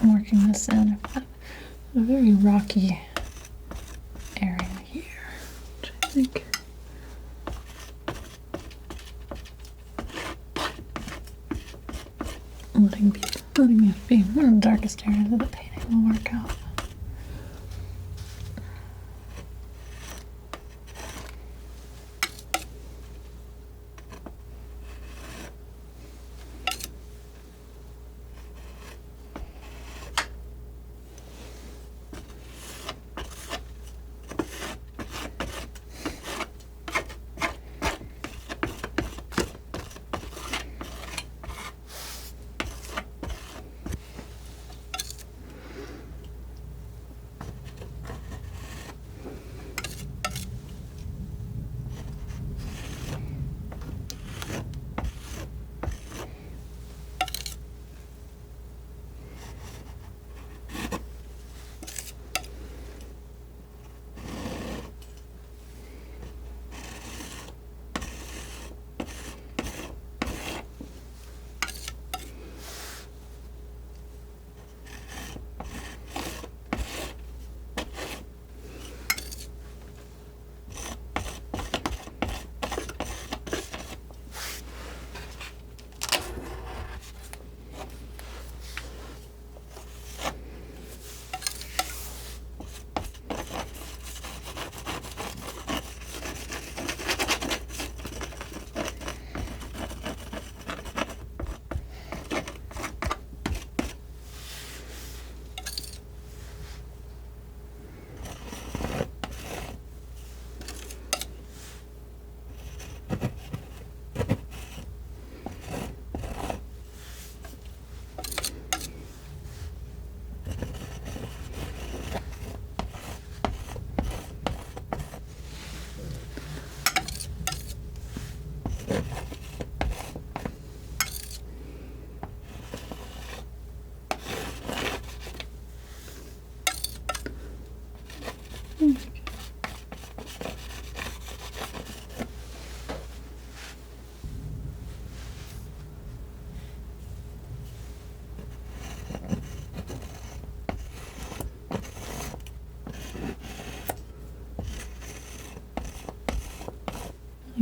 Working this in. I've got a very rocky area here, which I think letting it be one of the darkest areas of the painting will work out.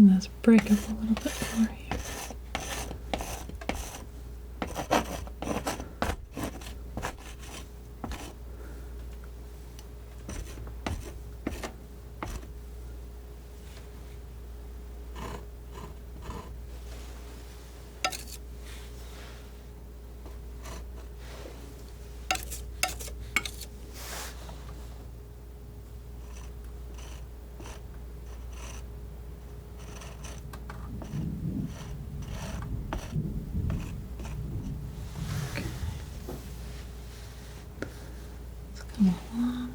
letting this break up a little bit more here. Come along.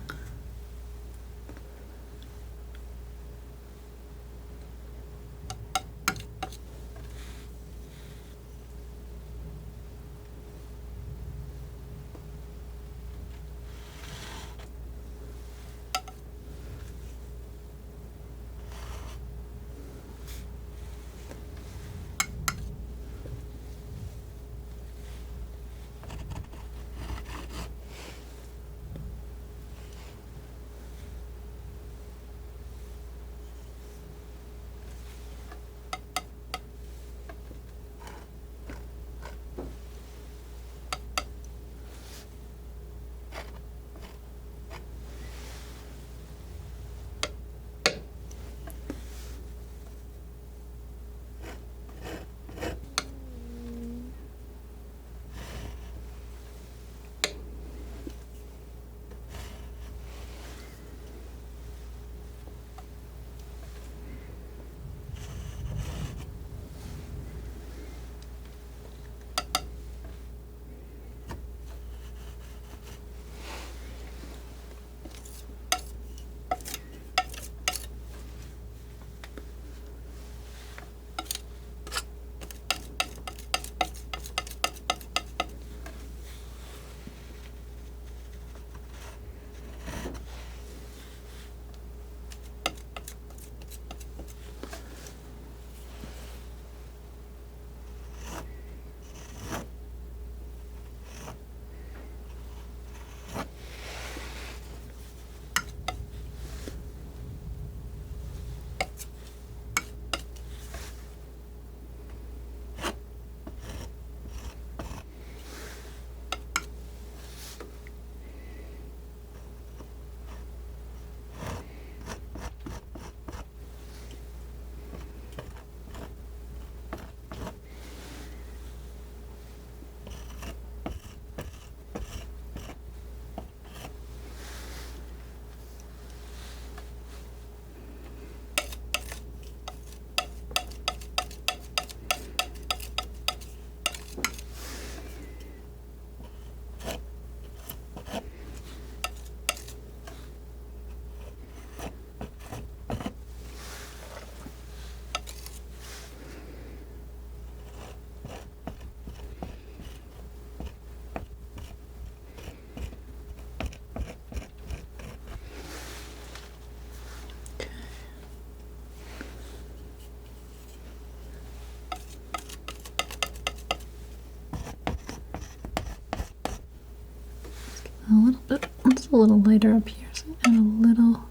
A little bit, it's a little lighter up here, so add a little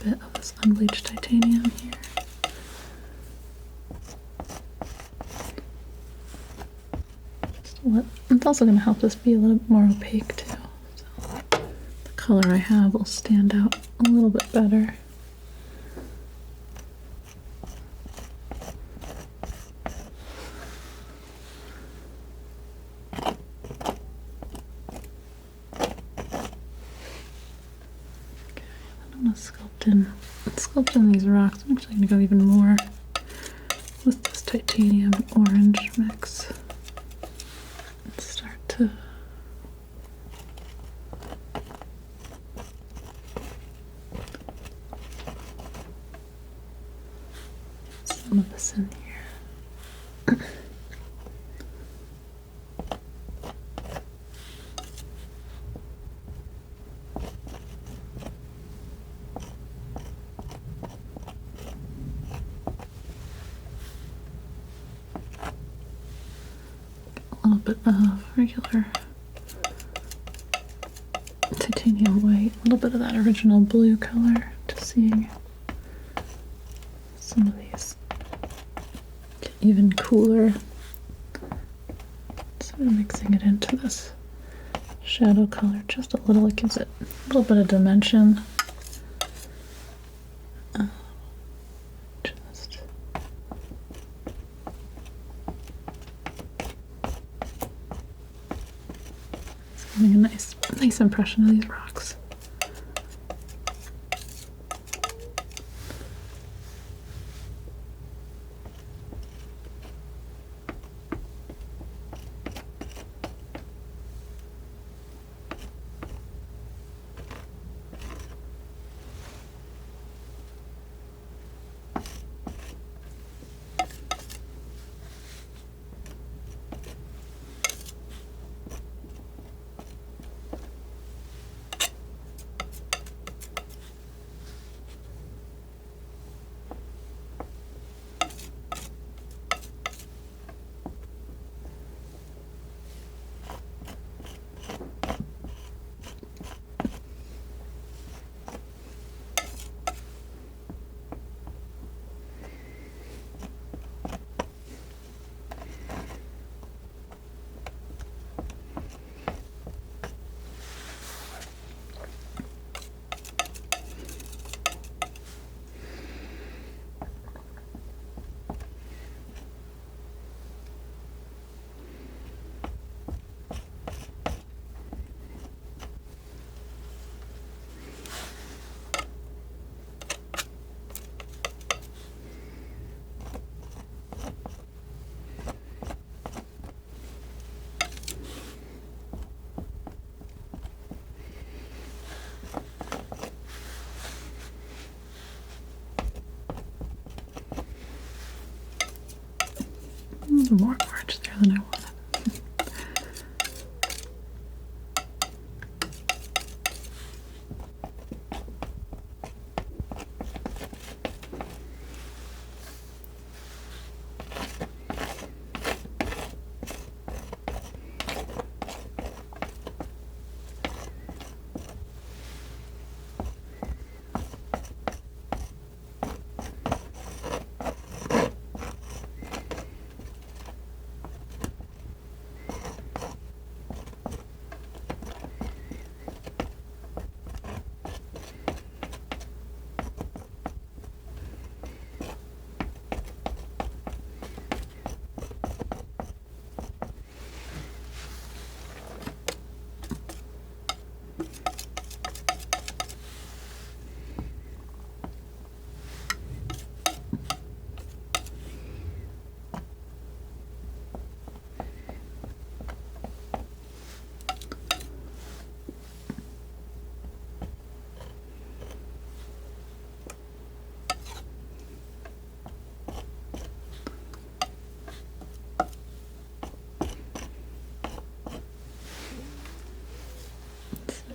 bit of this unbleached titanium here. It's also going to help this be a little bit more opaque too. So the color I have will stand out a little bit better. I'm going to sculpt in these rocks. I'm actually going to go even more with this titanium orange mix and start to get some of this in here. A little bit of regular titanium white, a little bit of that original blue color, to seeing some of these even cooler. Sort of mixing it into this shadow color just a little. It gives it a little bit of dimension. Just it's giving a nice impression of these rocks. A little more orange there than I wanted.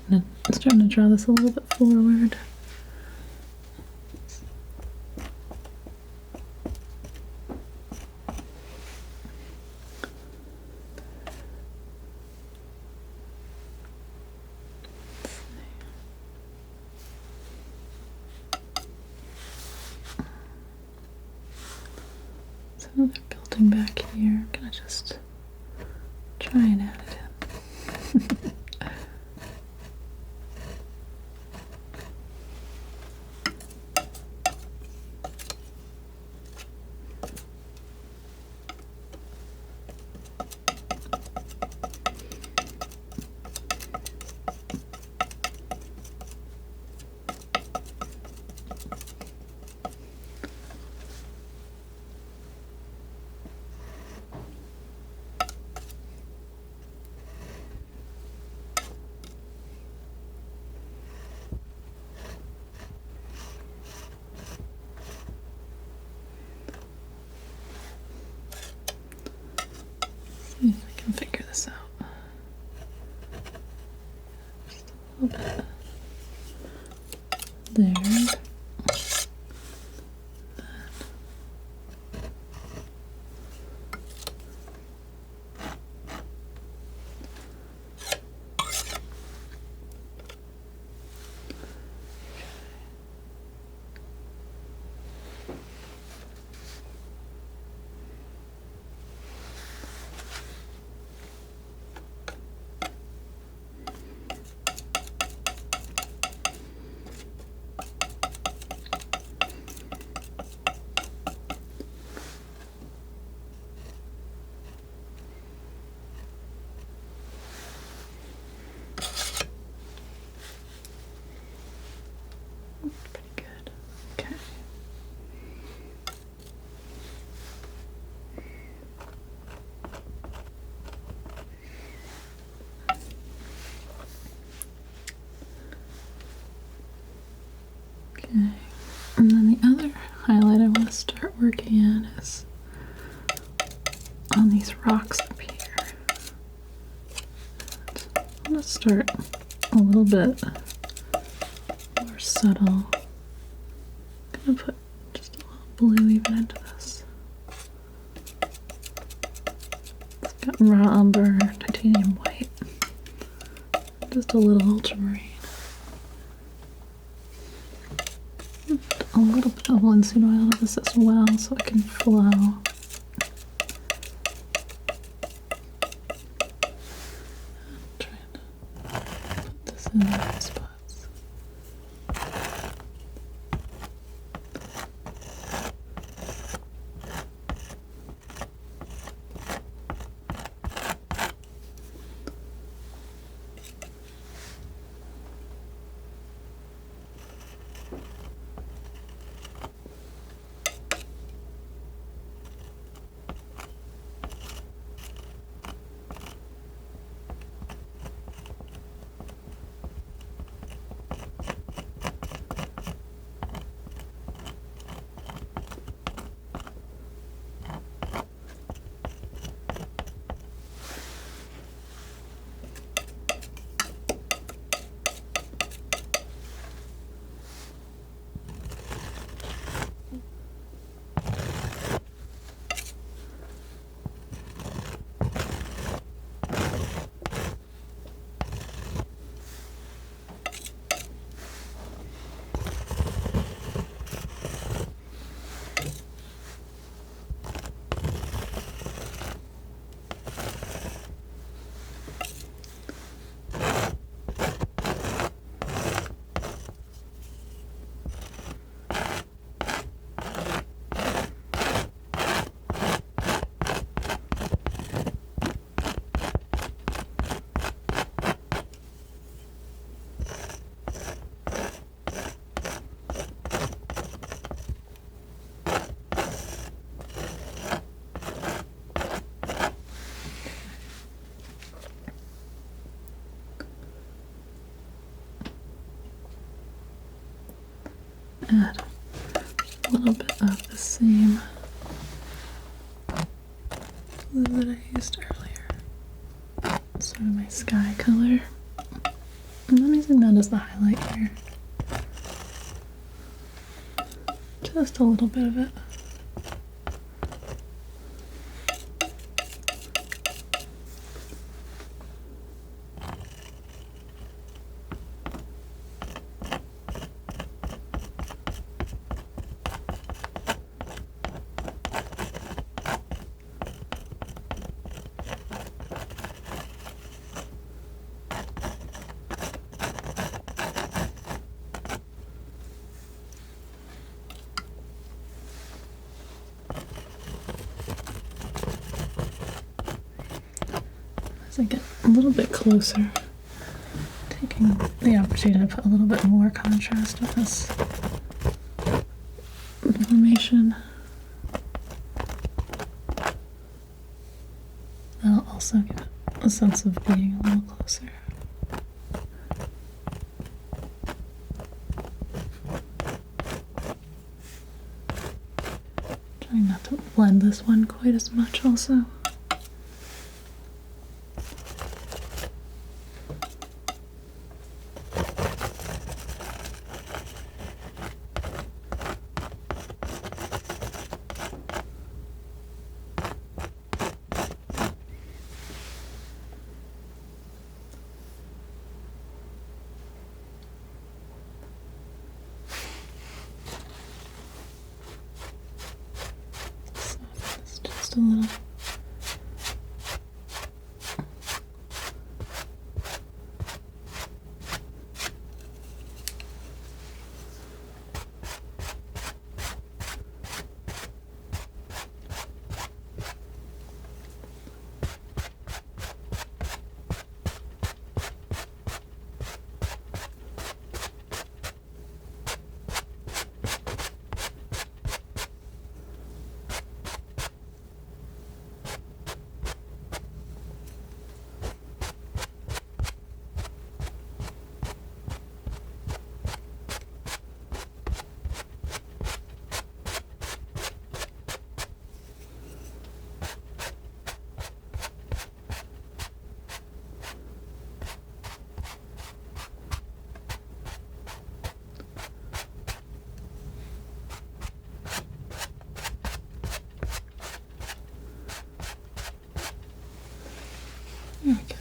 I'm starting to draw this a little bit forward. So they're building back here. I'm gonna just try and add it in. See if I can figure this out. Just a little bit there. these rocks up here. I'm going to start a little bit more subtle. I'm going to put just a little blue even into this. It's got raw umber, titanium white, just a little ultramarine. A little bit of linseed oil into this as well so it can flow. In the right spots. Add a little bit of the same blue that I used earlier. Sort of my sky color. And I'm using that as the highlight here. Just a little bit of it. As I get a little bit closer, taking the opportunity to put a little bit more contrast with this inflammation. That'll also give it a sense of being a little closer. Trying not to blend this one quite as much also. Just a little. There we go.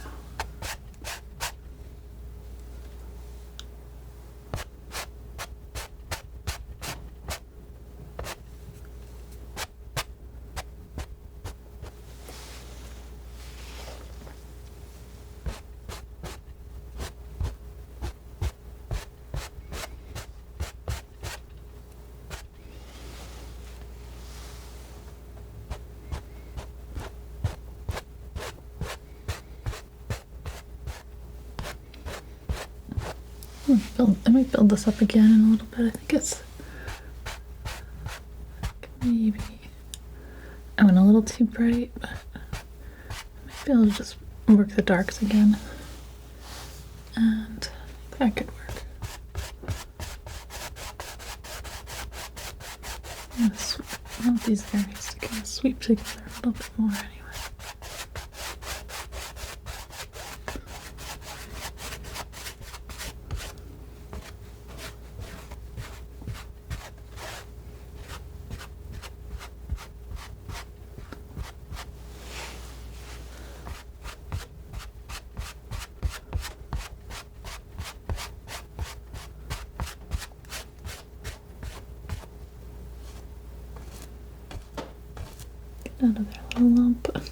I might build this up again in a little bit. I think it's maybe I went a little too bright, but I might be able to just work the darks again, and that could work. I want these areas to kind of sweep together a little bit more anyway. Out of their little lump. Okay.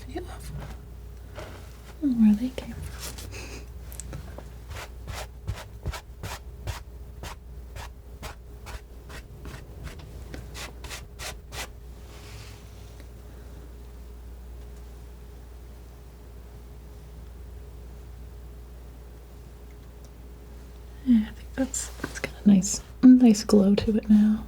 Feel where they came from. Yeah, I think that's got a nice glow to it now.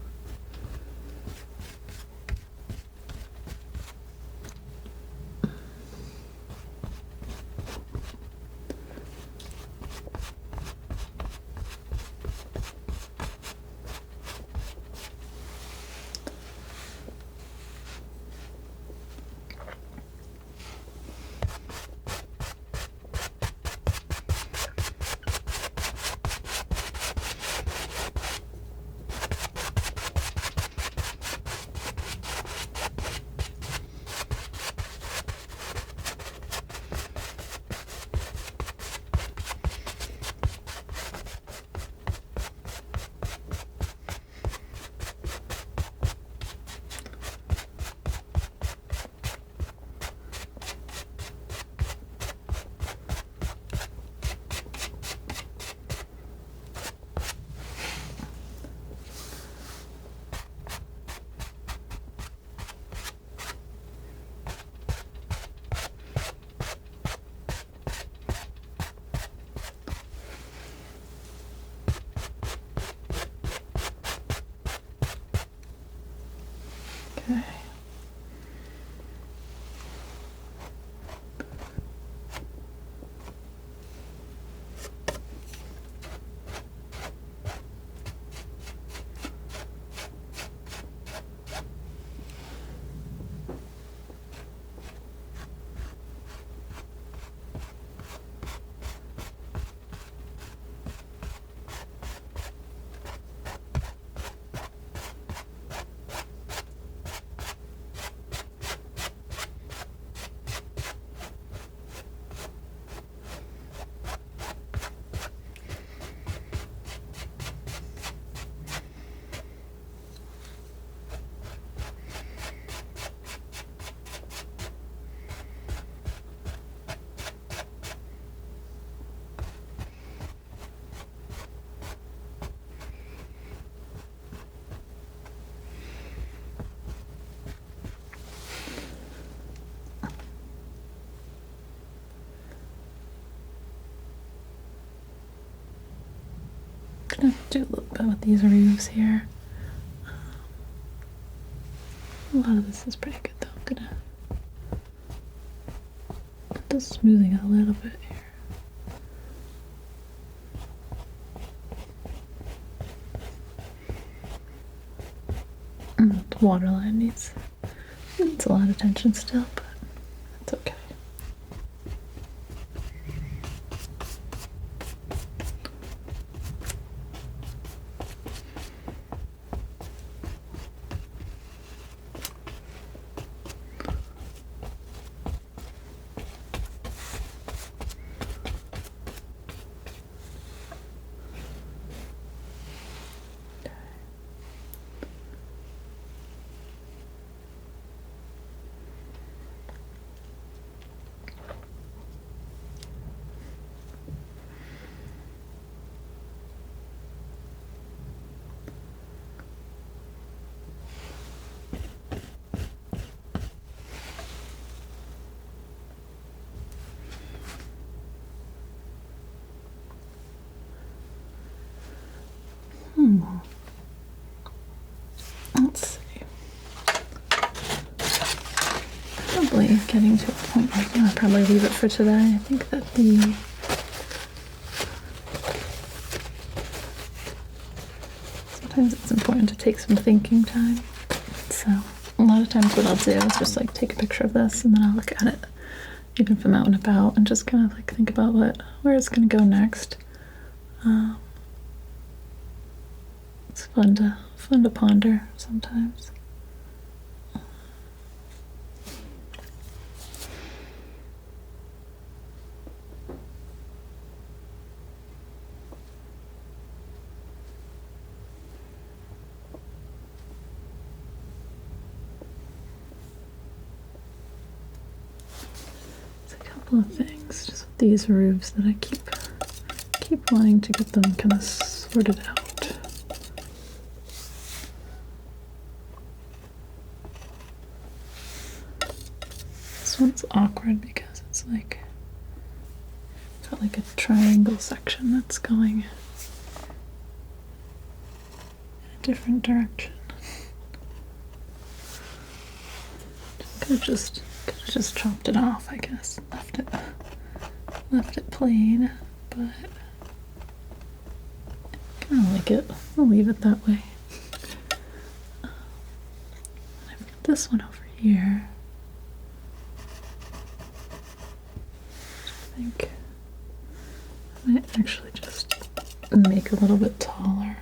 Okay. Gonna do a little bit with these roofs here. A lot of this is pretty good though. I'm gonna just smoothing it a little bit here. The water line needs a lot of attention still, but it's okay. hopefully getting to a point where I'll probably leave it for today. I think that sometimes it's important to take some thinking time. So a lot of times what I'll do is just like take a picture of this and then I'll look at it, even if I'm out and about, and just kind of like think about where it's going to go next. It's fun to ponder sometimes. Couple of things just with these roofs that I keep wanting to get them kind of sorted out. This one's awkward because it's got like a triangle section that's going in a different direction. Could have just chopped it off, I guess. Left it plain, but I kind of like it. I'll leave it that way. I've got this one over here. I think I might actually just make a little bit taller.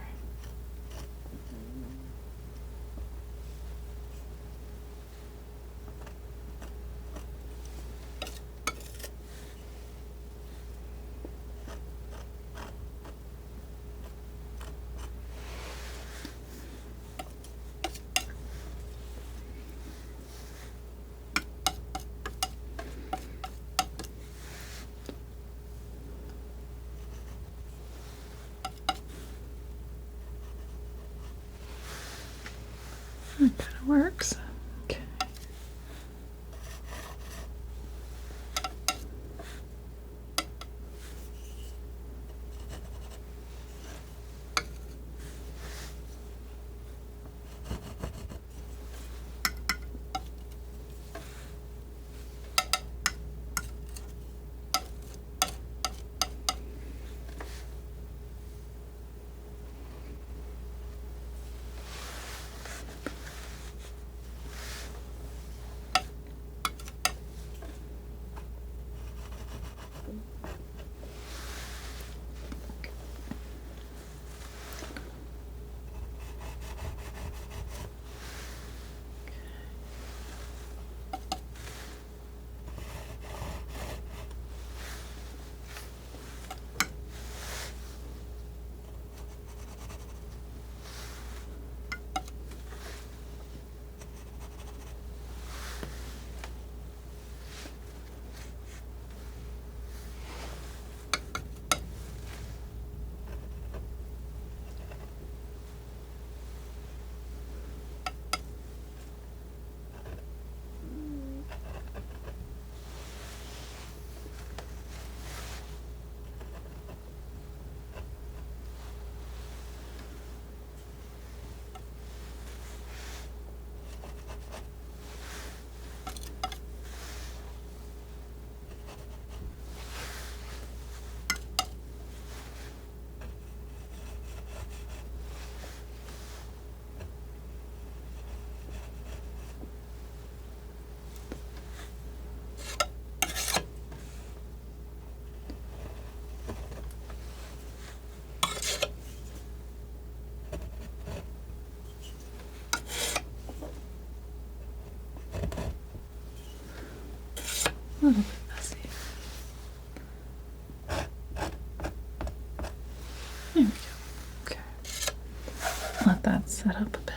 That kind of works. Okay. A little bit messy. There we go. Okay. Let that set up a bit.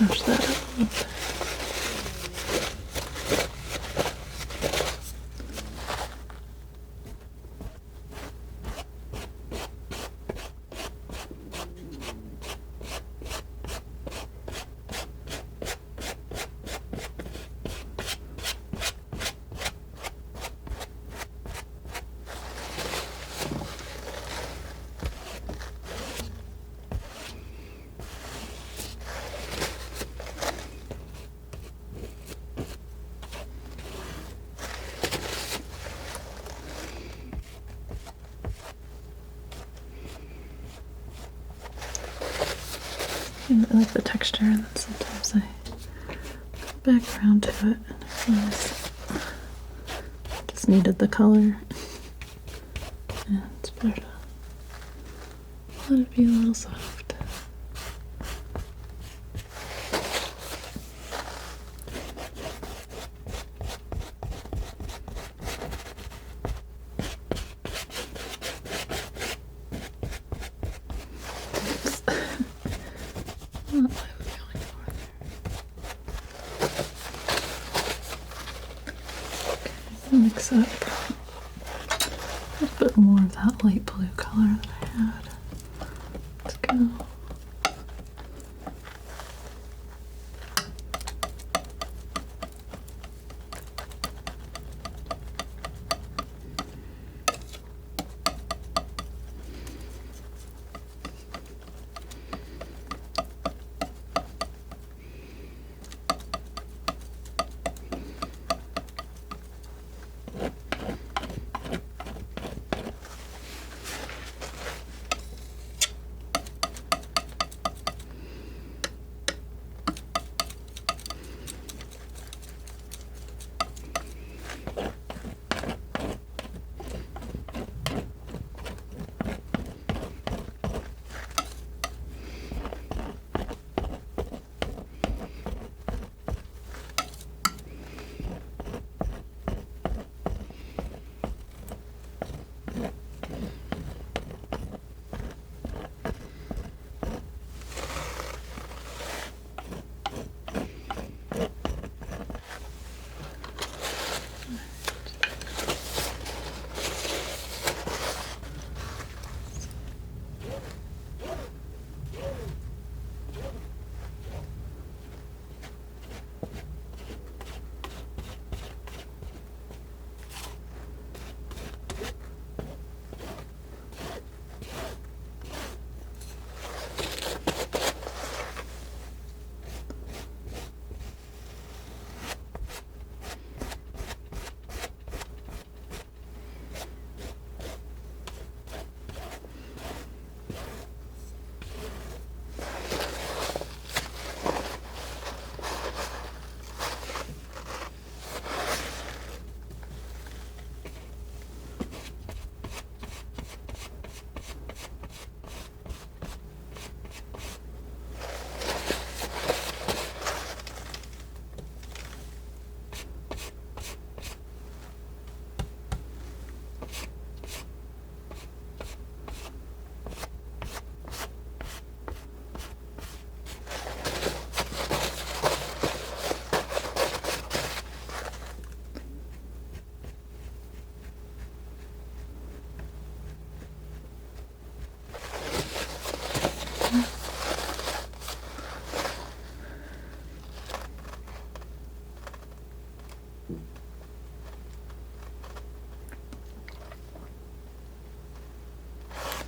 brush that up a little bit. I like the texture, and then sometimes I go back around to it and I realize I just needed the color. And it's better to let it be a little soft. Mix up a little bit more of that light blue color that I had. Let's go.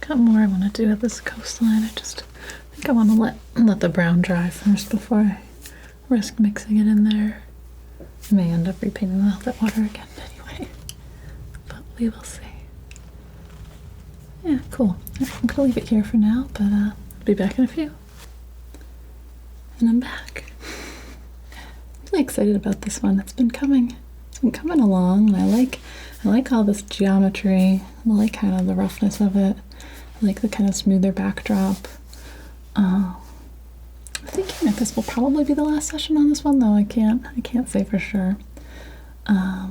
Got more I want to do with this coastline. I just think I want to let the brown dry first before I risk mixing it in there. I may end up repainting out that water again anyway, but we will see. Yeah, cool. I'm gonna leave it here for now, but I'll be back in a few. And I'm back. I'm really excited about this one. It's been coming along, and I like all this geometry. I like kind of the roughness of it. I like the kind of smoother backdrop. I'm thinking that this will probably be the last session on this one, though I can't say for sure. But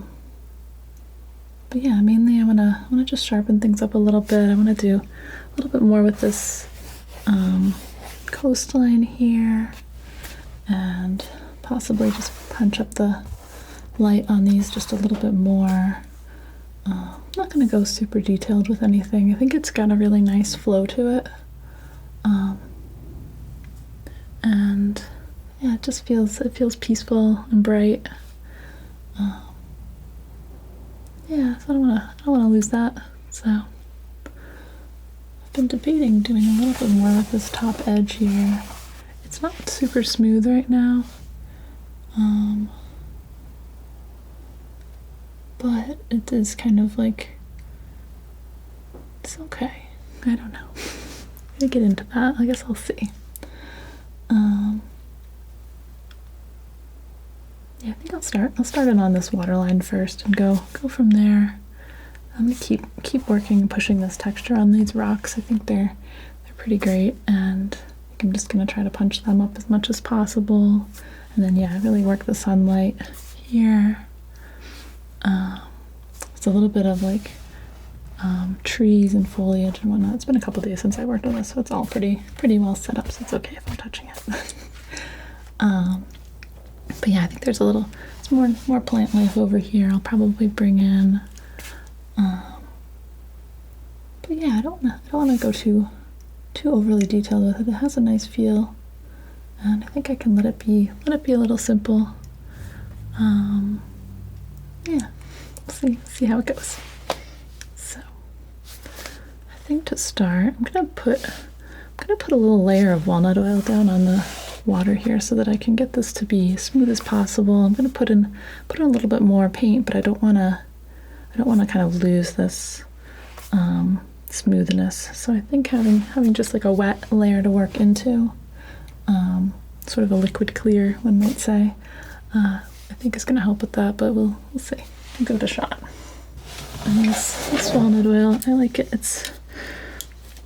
yeah, mainly I wanna just sharpen things up a little bit. I wanna do a little bit more with this coastline here, and possibly just punch up the light on these just a little bit more. I'm not going to go super detailed with anything. I think it's got a really nice flow to it. And yeah, it just feels peaceful and bright. Yeah, so I don't want to lose that. So I've been debating doing a little bit more with this top edge here. It's not super smooth right now. But it is kind of like, it's okay. I don't know. I'm gonna get into that. I guess I'll see. Yeah, I think I'll start it on this waterline first and go from there. I'm gonna keep working and pushing this texture on these rocks. I think they're pretty great, and I'm just gonna try to punch them up as much as possible. And then yeah, really work the sunlight here. It's a little bit of like trees and foliage and whatnot. It's been a couple days since I worked on this, so it's all pretty well set up, so it's okay if I'm touching it. But yeah, I think there's it's more plant life over here. I'll probably bring in, but yeah, I don't want to go too overly detailed with it. It has a nice feel, and I think I can let it be a little simple. Yeah, we'll see how it goes. So I think to start, I'm gonna put a little layer of walnut oil down on the water here so that I can get this to be as smooth as possible. I'm gonna put in a little bit more paint, but I don't wanna kind of lose this smoothness. So I think having just like a wet layer to work into, sort of a liquid clear, one might say, I think is gonna help with that, but we'll see. I'll give it a shot. And this walnut oil, I like it. It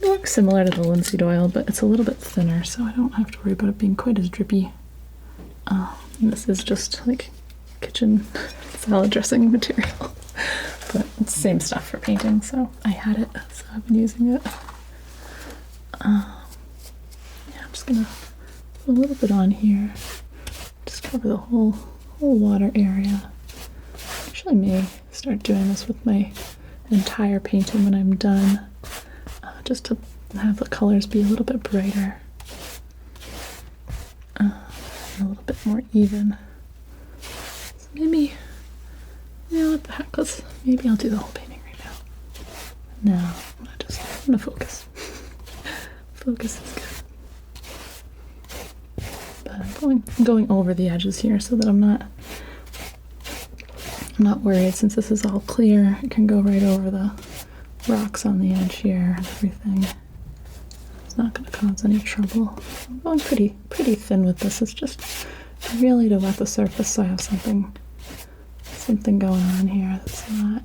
looks similar to the linseed oil, but it's a little bit thinner, so I don't have to worry about it being quite as drippy. This is just like kitchen salad dressing material, but it's the same stuff for painting, so I had it, so I've been using it. Yeah, I'm just gonna put a little bit on here, just cover the whole water area. Actually may start doing this with my entire painting when I'm done, just to have the colors be a little bit brighter, and a little bit more even. So maybe, what the heck, maybe I'll do the whole painting right now. No, I'm gonna focus. Focus is good. But I'm going over the edges here so that I'm not worried, since this is all clear. I can go right over the rocks on the edge here and everything. It's not going to cause any trouble. I'm going pretty thin with this. It's just really to wet the surface so I have something going on here that's not.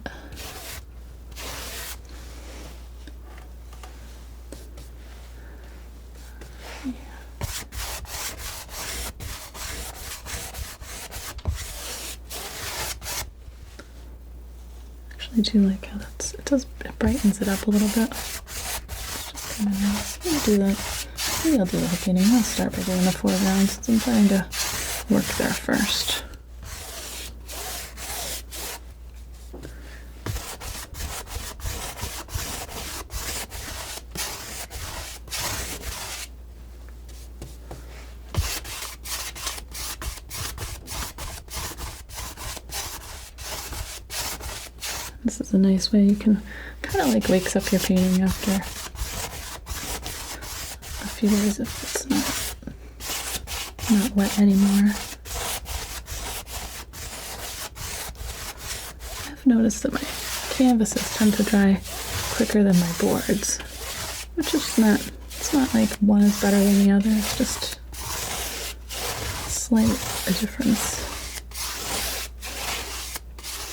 I do like how it brightens it up a little bit. It's just kind of nice. Maybe I'll do the whole painting. I'll start by doing the foreground since I'm trying to work there first. This is a nice way you can kind of like wakes up your painting after a few days if it's not wet anymore. I've noticed that my canvases tend to dry quicker than my boards, which is it's not like one is better than the other, it's just a difference.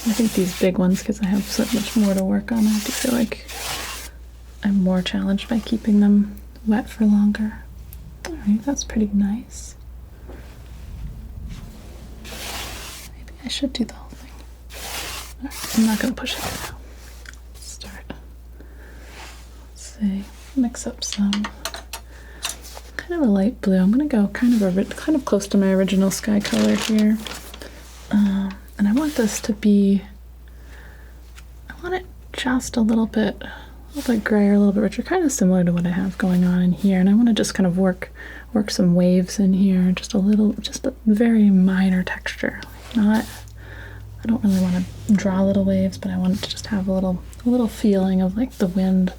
I think these big ones, because I have so much more to work on, I do feel like I'm more challenged by keeping them wet for longer. Alright, that's pretty nice. Maybe I should do the whole thing. Alright, I'm not going to push it now. Let's start. Let's see. Mix up some kind of a light blue. I'm gonna go kind of close to my original sky color here. And I want this to be, I want it just a little bit grayer, a little bit richer, kind of similar to what I have going on in here. And I want to just kind of work some waves in here, just a very minor texture. I don't really want to draw little waves, but I want it to just have a little feeling of like the wind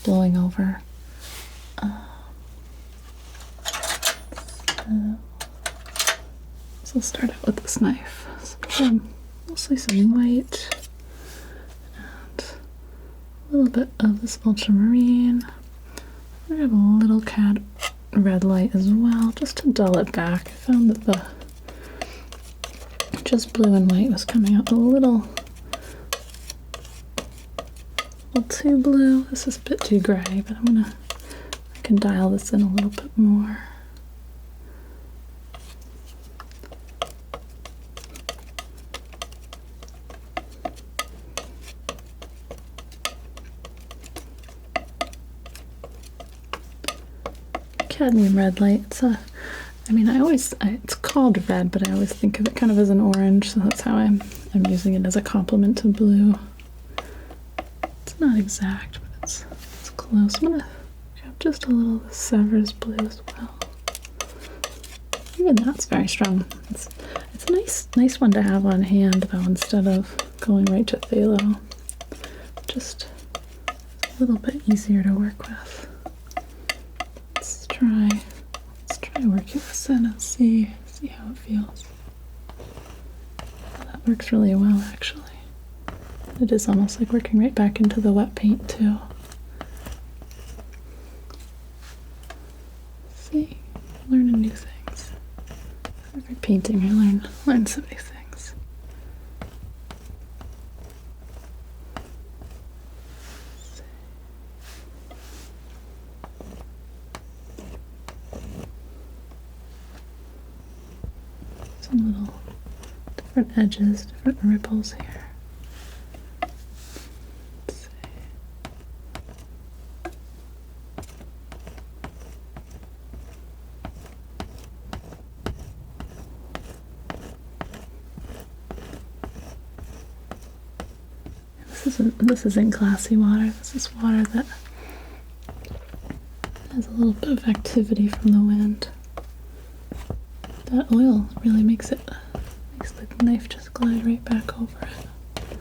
blowing over. So I'll start out with this knife. Mostly some white and a little bit of this ultramarine. I have a little cad red light as well, just to dull it back. I found that the just blue and white was coming out a little too blue. This is a bit too gray, but I can dial this in a little bit more. Cadmium red light. It's called red, but I always think of it kind of as an orange, so that's how I'm using it as a complement to blue. It's not exact, but it's close. I'm gonna grab just a little of the Sevres blue as well. Even that's very strong. It's a nice one to have on hand though, instead of going right to phthalo. Just a little bit easier to work with. Let's try working this in and see how it feels. That works really well, actually. It is almost like working right back into the wet paint too. See, learning new things. Every painting I learn so many things. Some little different edges, different ripples here. Let's see. This isn't glassy water. This is water that has a little bit of activity from the wind. That oil really makes the knife just glide right back over it.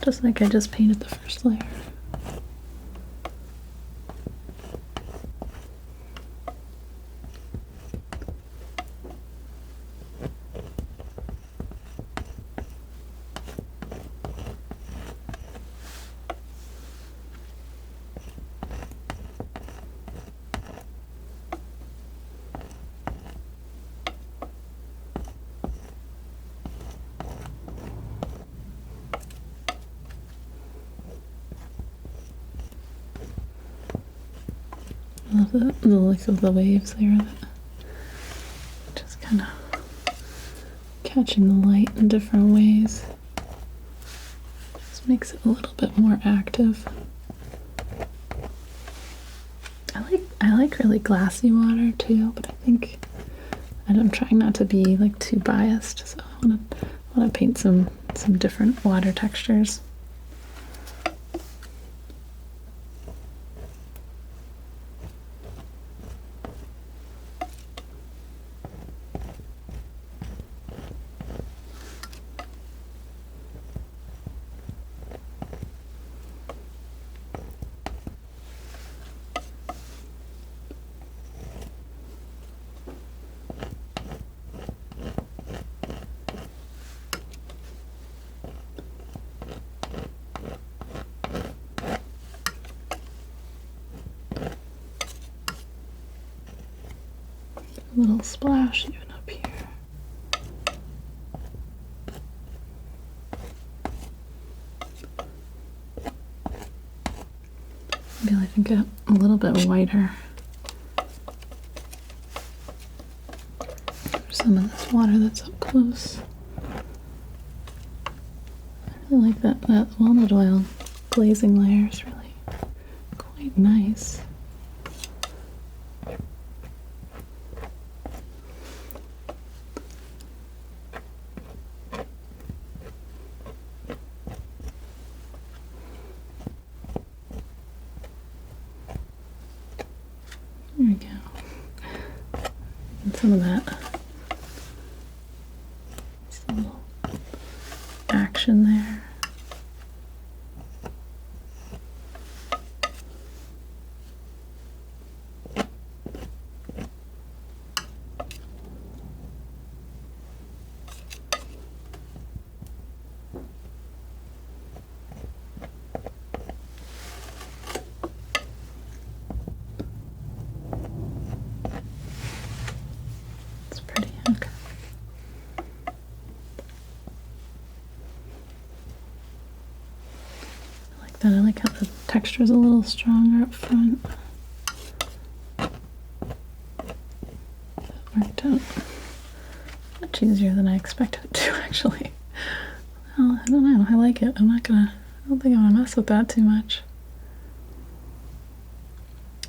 Just like I just painted the first layer. I love the look of the waves there, just kind of catching the light in different ways. Just makes it a little bit more active. I like really glassy water too, but I think I'm trying not to be like too biased, so I want to paint some different water textures. A little splash even up here. Maybe I can get a little bit whiter. Some of this water that's up close. I really like that walnut oil glazing layer is really quite nice. There we go. And some of that. Some little action there. Okay. I like that. I like how the texture is a little stronger up front. That worked out much easier than I expected it to, actually. Well, I don't know. I like it. I don't think I'm gonna mess with that too much.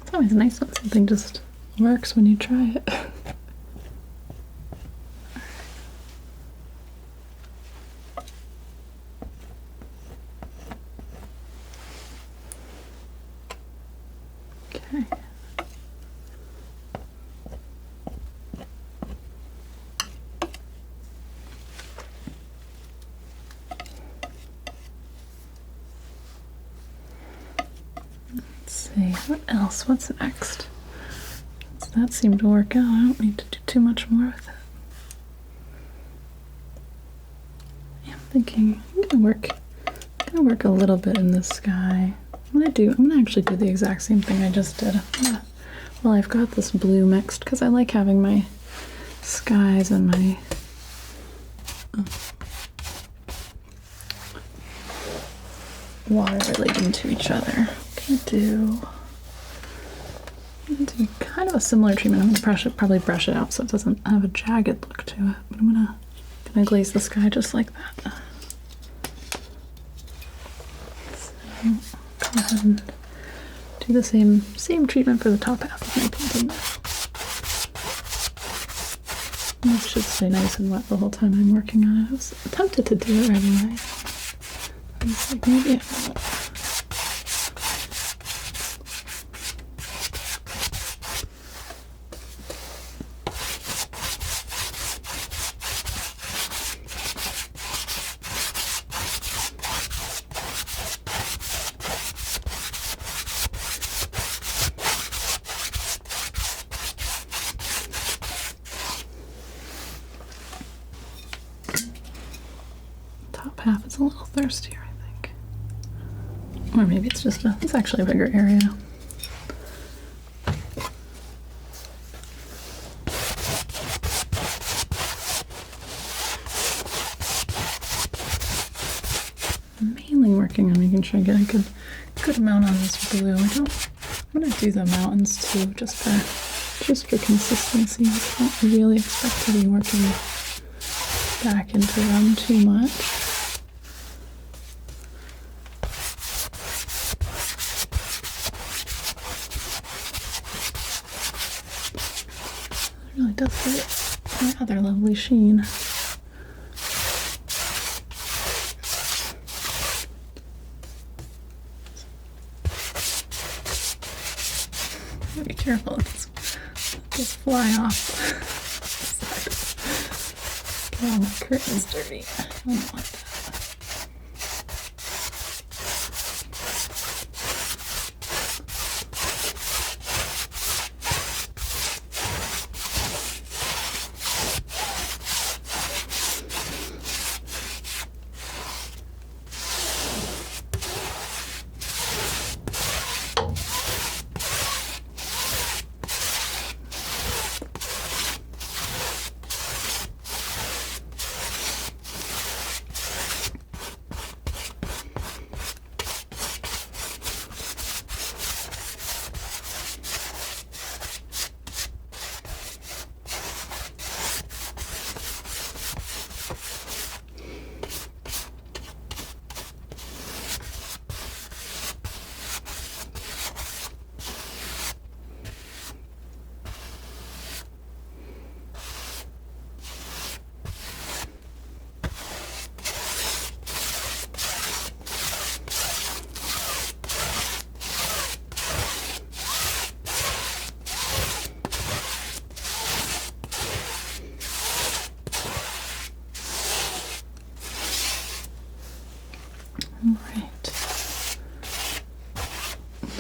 It's always nice when something just works when you try it. Okay. Let's see, what else? What's next? So that seemed to work out. I don't need to do too much more with it. Yeah, I'm thinking I'm gonna work a little bit in the sky. I'm gonna actually do the exact same thing I just did. Well, I've got this blue mixed because I like having my skies and my water relating to each other. I'm gonna do kind of a similar treatment. I'm gonna probably brush it out so it doesn't have a jagged look to it. But I'm gonna glaze the sky just like that. So, go ahead and do the same treatment for the top half of my painting. This should stay nice and wet the whole time I'm working on it. I was tempted to do it right away. I was like, maybe I won't. Top half is a little thirstier, I think. Or maybe it's it's actually a bigger area. I'm mainly working on making sure I get a good amount on this blue. I'm gonna do the mountains too, just for consistency. I don't really expect to be working back into them too much. It really does get a rather lovely sheen. Be careful, just fly off. Oh, my curtain's dirty. I don't want that.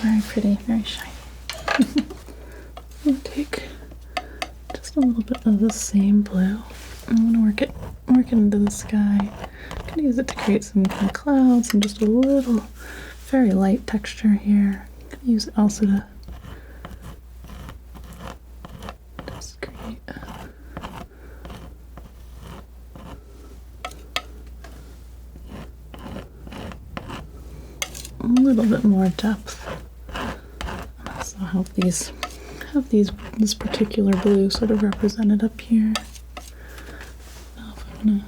Very pretty, very shiny. I'll take just a little bit of the same blue. I'm gonna work it into the sky. I'm gonna use it to create some kind of clouds and just a little, very light texture here. I'm gonna use it also to just create a little bit more depth. And also have this particular blue sort of represented up here. Now if I'm gonna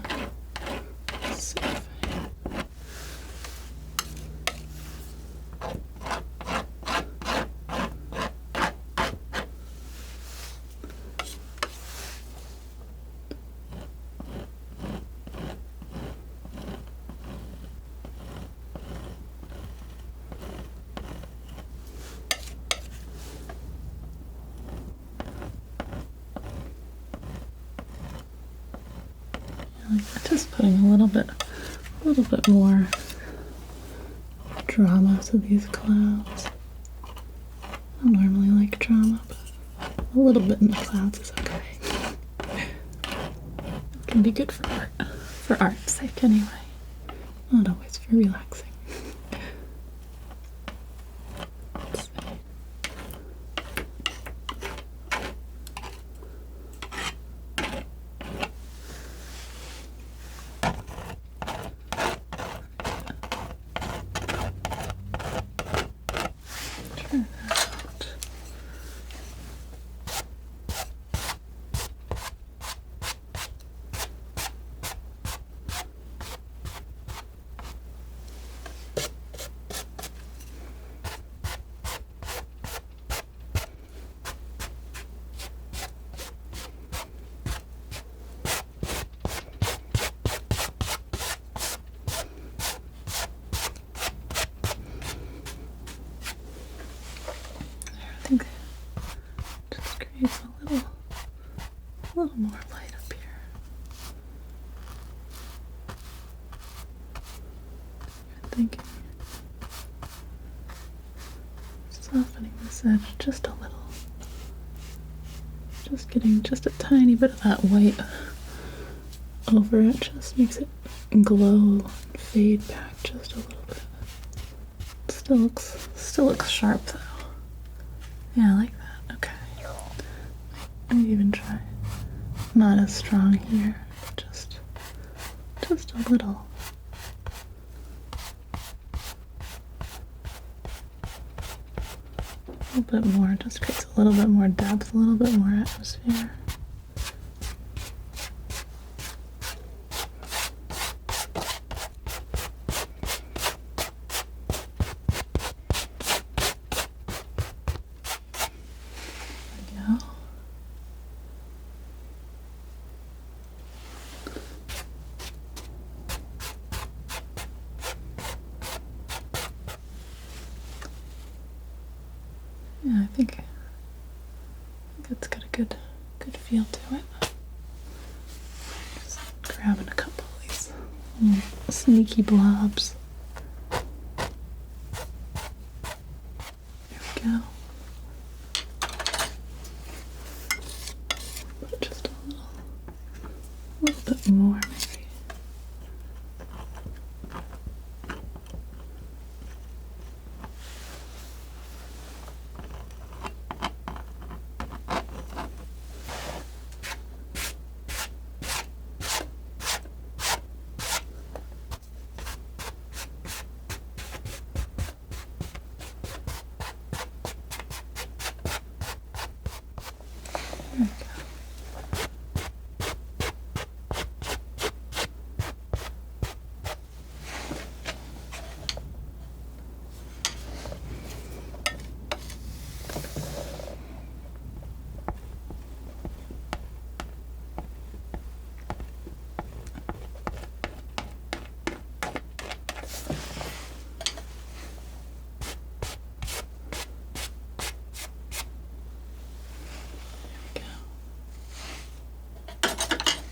see if just putting a little bit more drama to these clouds. I don't normally like drama, but a little bit in the clouds is okay. It can be good for art's sake anyway. Not always for relaxing. Let's see. I think just creates a little more light up here. I'm thinking softening this edge just a little. Just getting just a tiny bit of that white over it just makes it glow and fade back just a little bit. Still looks sharp though. Yeah, I like that. Okay. Maybe even try not as strong here. Just a little. A little bit more. Just creates a little bit more depth, a little bit more atmosphere. Yeah, I think it's got a good feel to it. Just grabbing a couple of these little sneaky blobs. There we go. Put just a little bit more maybe. There we go.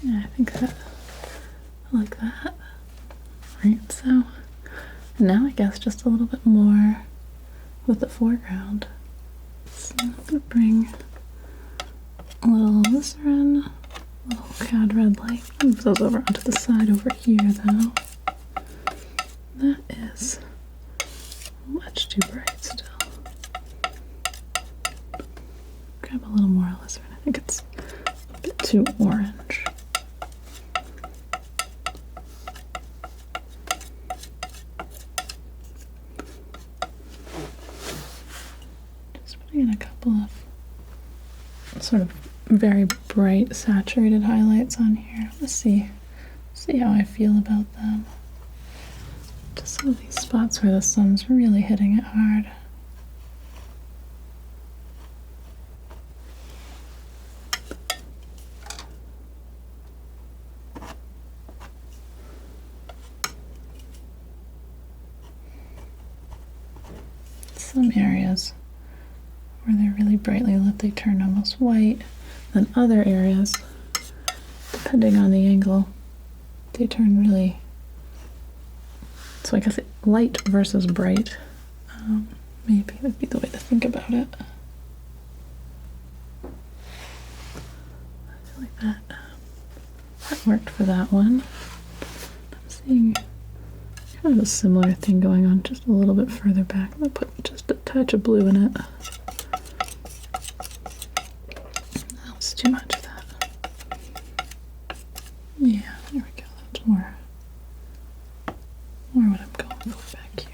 Yeah, I think that I like that. Right, so now I guess just a little bit more with the foreground. So I'm going to bring a little glycerin, a little cad red light. Move those over onto the side over here though. That is much too bright still. Grab a little more glycerin. I think it's a bit too orange. Just putting in a couple of sort of very bright saturated highlights on here. Let's see how I feel about them. Just some of these spots where the sun's really hitting it hard. Some areas where they're really brightly lit, they turn almost white. Then other areas, depending on the angle, they turn really, so I guess light versus bright, maybe would be the way to think about it. I feel like that worked for that one. I'm seeing kind of a similar thing going on just a little bit further back. I'm going to put just a touch of blue in it. That was too much of that. Yeah, there we go. That's more what I'm going for back here.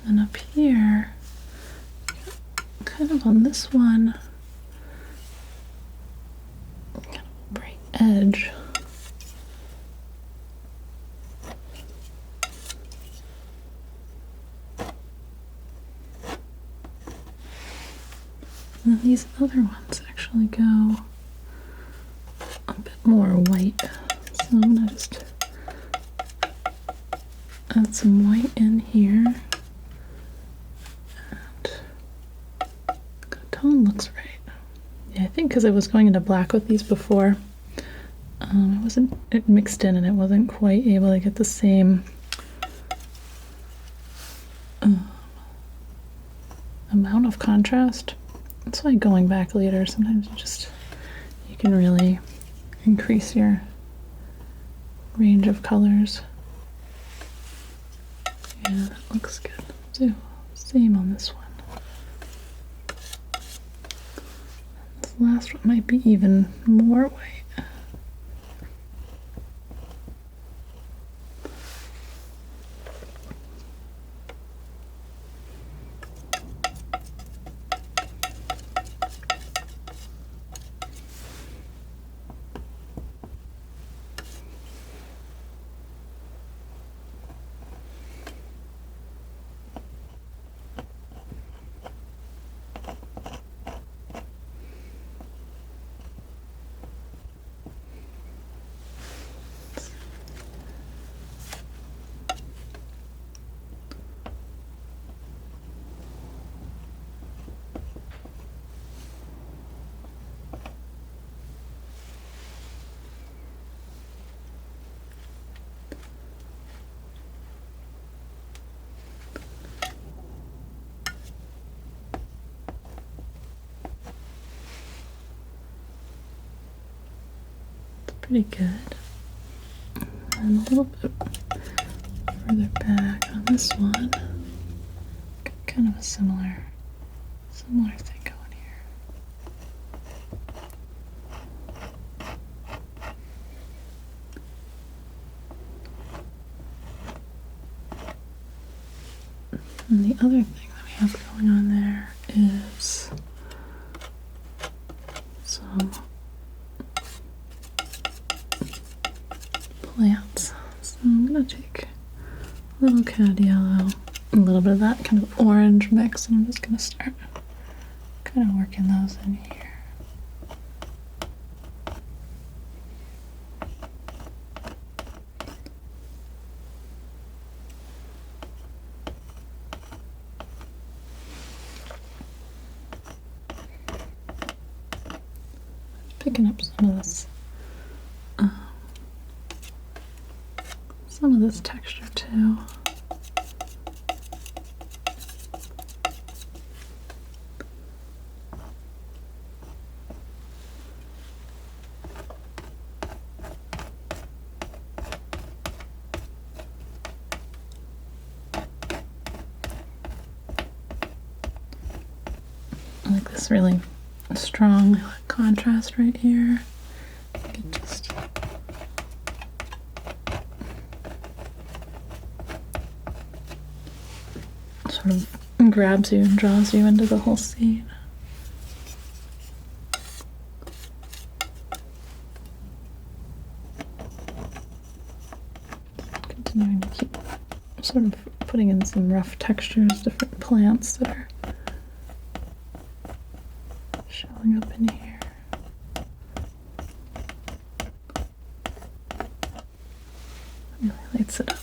And up here, kind of on this one, kind of a bright edge. And then these other ones actually go a bit more white. So I'm gonna just add some white in here. Tone looks right. Yeah, I think because I was going into black with these before, it mixed in and it wasn't quite able to get the same amount of contrast. That's why going back later, sometimes you can really increase your range of colors. Yeah, that looks good. So, same on this one. This last one might be even more white. Pretty good. And a little bit further back on this one, kind of a similar thing going here. And the other thing that we have going on there is some plants. So I'm going to take a little cad yellow, a little bit of that kind of orange mix, and I'm just going to start kind of working those in here. picking up some of this texture too. I like this really strong contrast right here. It just sort of grabs you and draws you into the whole scene. Continuing to keep sort of putting in some rough textures, different plants that are showing up in here. Really lights it up.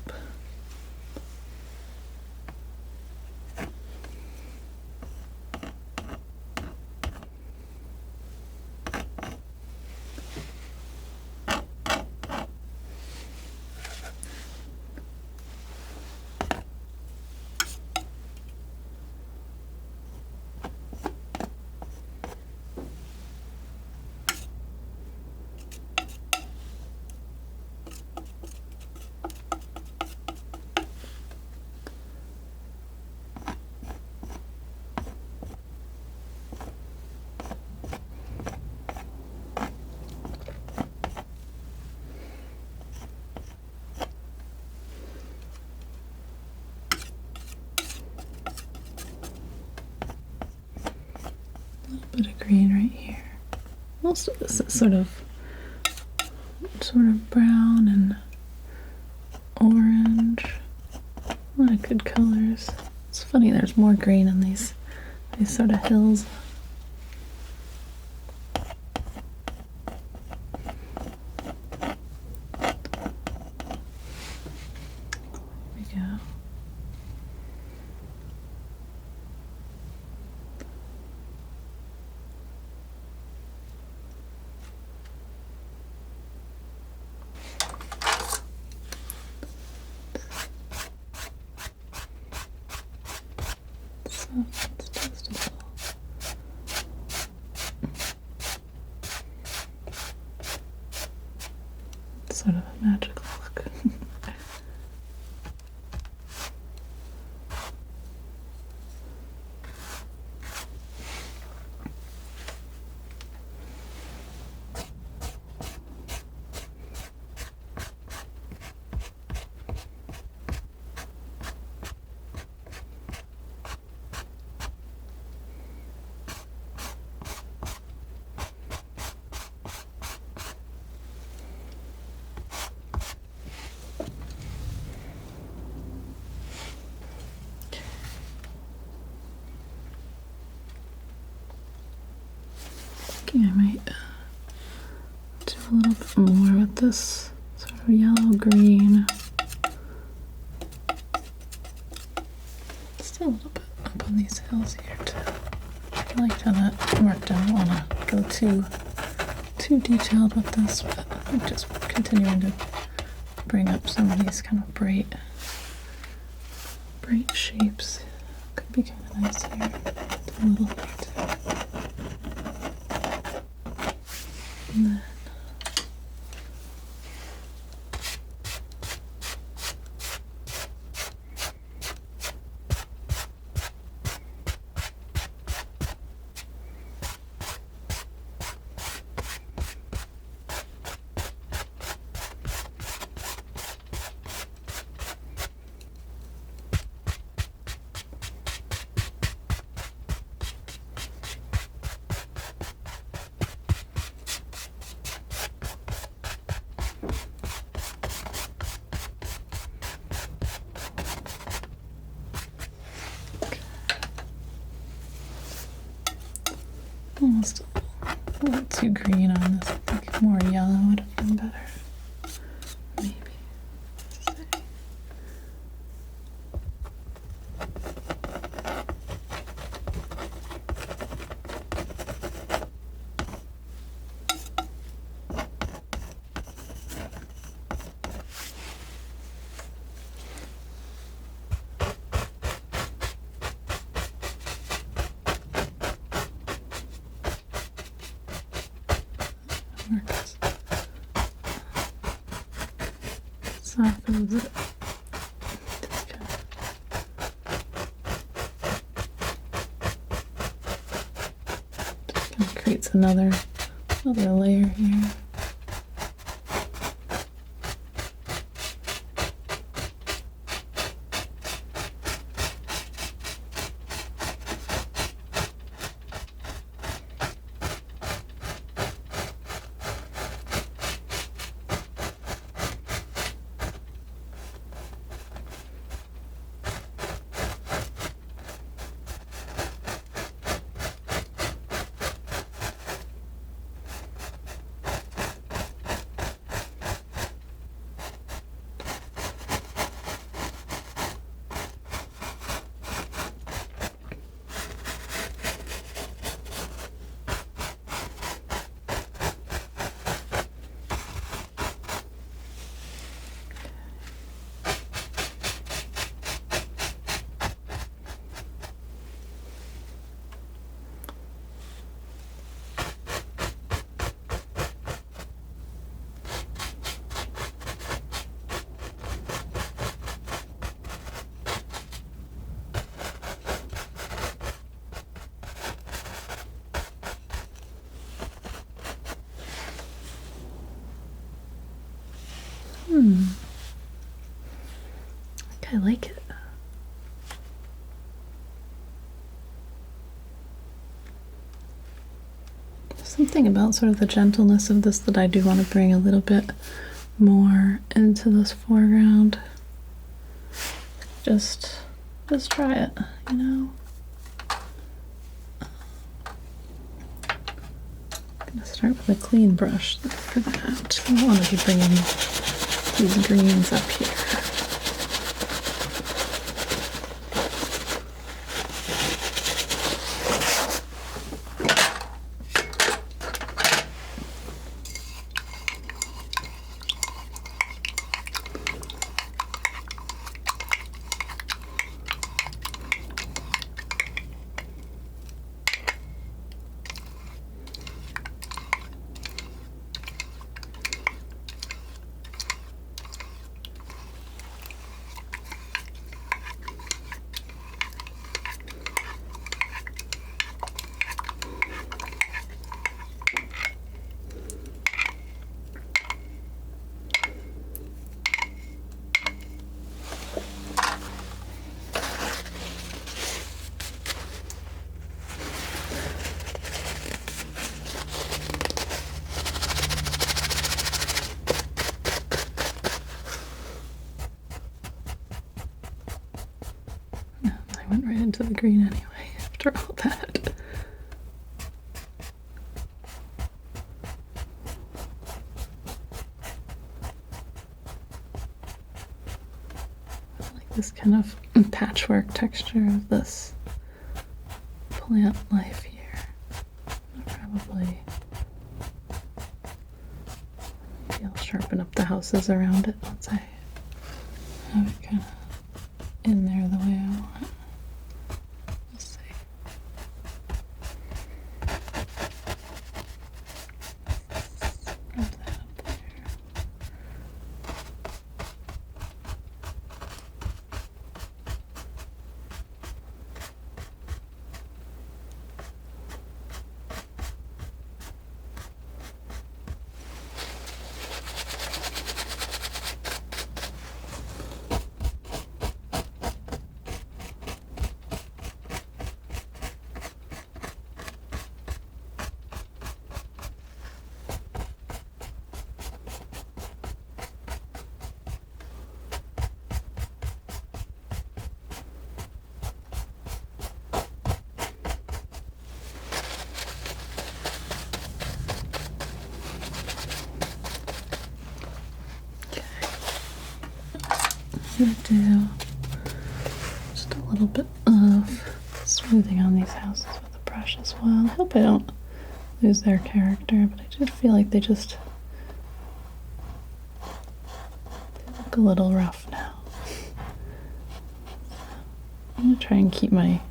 Bit of green right here. Most of this is sort of brown and orange. A lot of good colors. It's funny, there's more green in these sort of hills. There we go. Let's test it all. It's sort of a magical look. I might do a little bit more with this sort of yellow-green. Still a little bit up on these hills here too. I like how that worked. I don't want to go too detailed with this, but I'm just continuing to bring up some of these kind of bright shapes. Could be kind of nice here. A little bit. And then almost a little too green on this. I think more yellow would have been better. Maybe. Let's see. works. Softens it. Just kind of creates another layer here. I like it. There's something about sort of the gentleness of this that I do want to bring a little bit more into this foreground. Just try it, you know? I'm gonna start with a clean brush for that. I don't want to be bringing these greens up here. Went right into the green anyway after all that. I like this kind of patchwork texture of this plant life here. Maybe I'll sharpen up the houses around it once I have it kind of in there the way I want. I'm going to do just a little bit of smoothing on these houses with a brush as well. I hope I don't lose their character, but I just feel like they look a little rough now. I'm going to try and keep my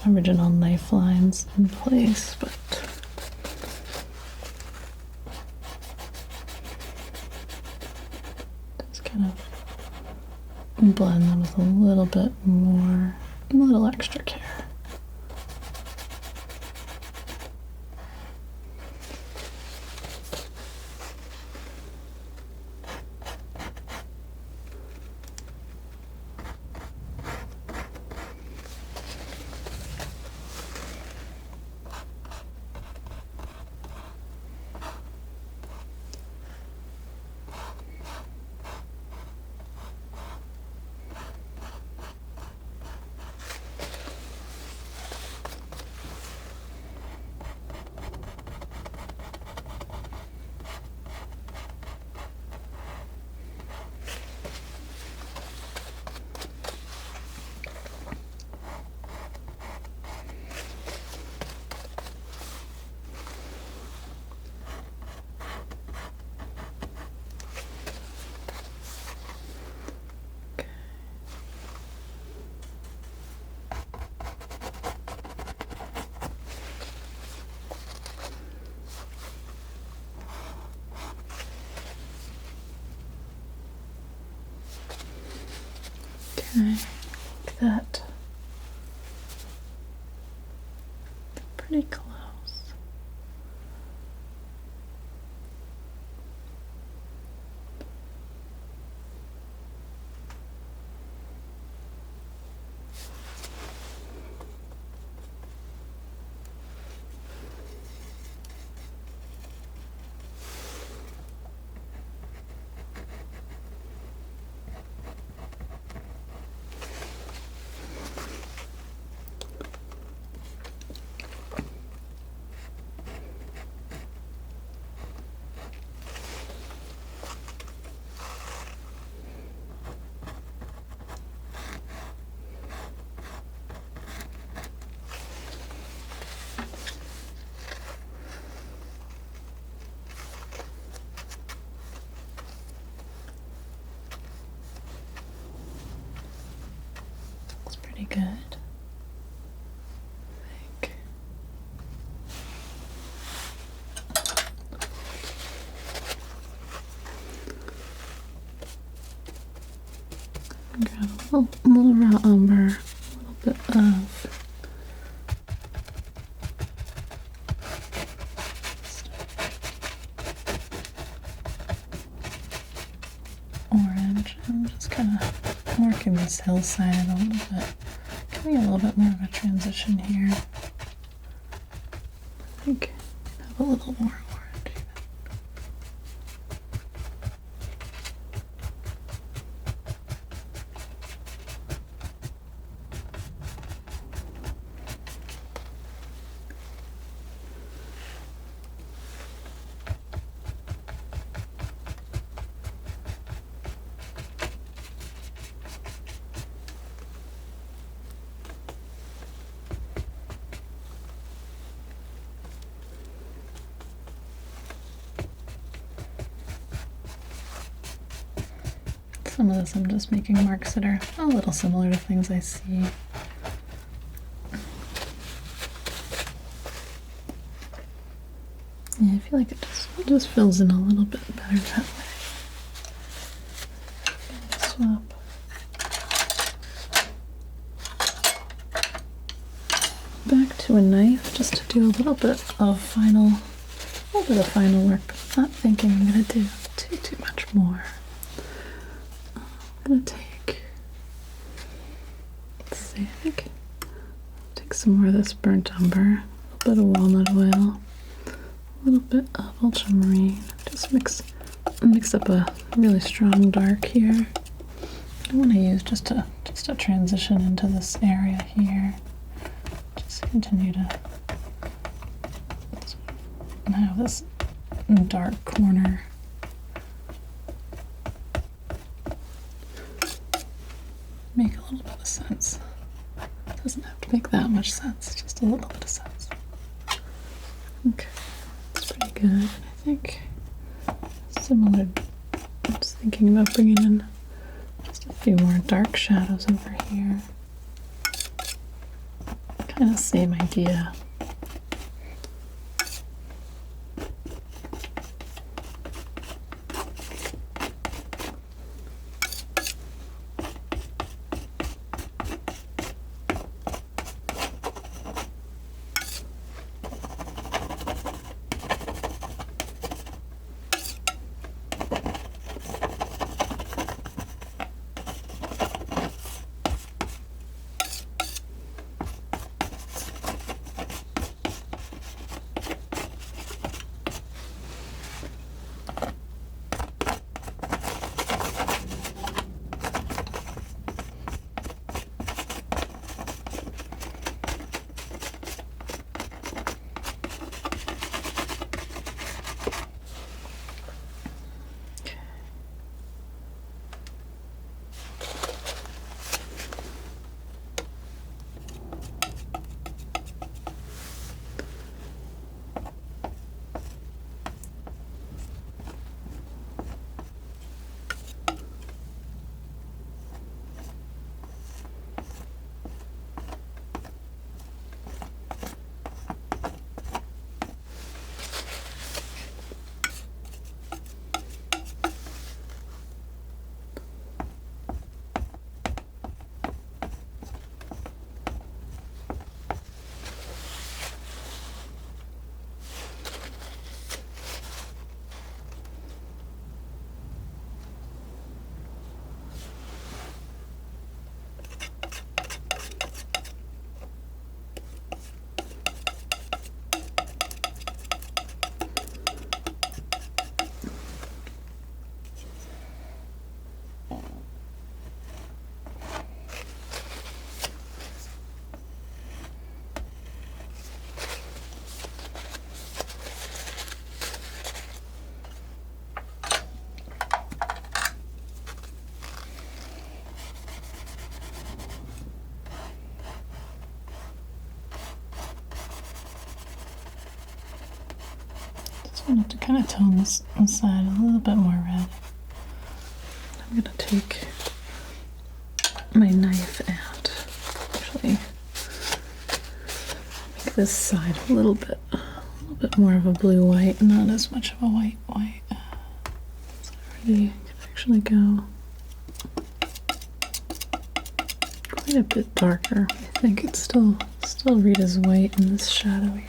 original knife lines in place, but kind of blend them with a little bit more, a little extra care. Okay, like that. Pretty close. Pretty good, I think. Grab a little raw umber, a little bit of orange. I'm just kind of working this hillside a little bit. Give me a little bit more of a transition here. I think have a little more orange even. Some of this I'm just making marks that are a little similar to things I see. Yeah, I feel like it just fills in a little bit better that way. Swap. Back to a knife just to do a little bit of final work, but I'm not thinking I'm gonna do too much more. I'm gonna take, let's see, I think take some more of this burnt umber, a little bit of walnut oil, a little bit of ultramarine. Just mix up a really strong dark here. I want to use just to transition into this area here. Just continue to have this dark corner. Make a little bit of sense. It doesn't have to make that much sense, just a little bit of sense. Okay, that's pretty good. I think similar, I'm just thinking about bringing in just a few more dark shadows over here. Kind of same idea. I'm going to kind of tone this inside a little bit more red. I'm going to take my knife and actually make this side a little bit more of a blue-white, not as much of a white. It's already can actually go quite a bit darker. I think it's still read as white in this shadow here.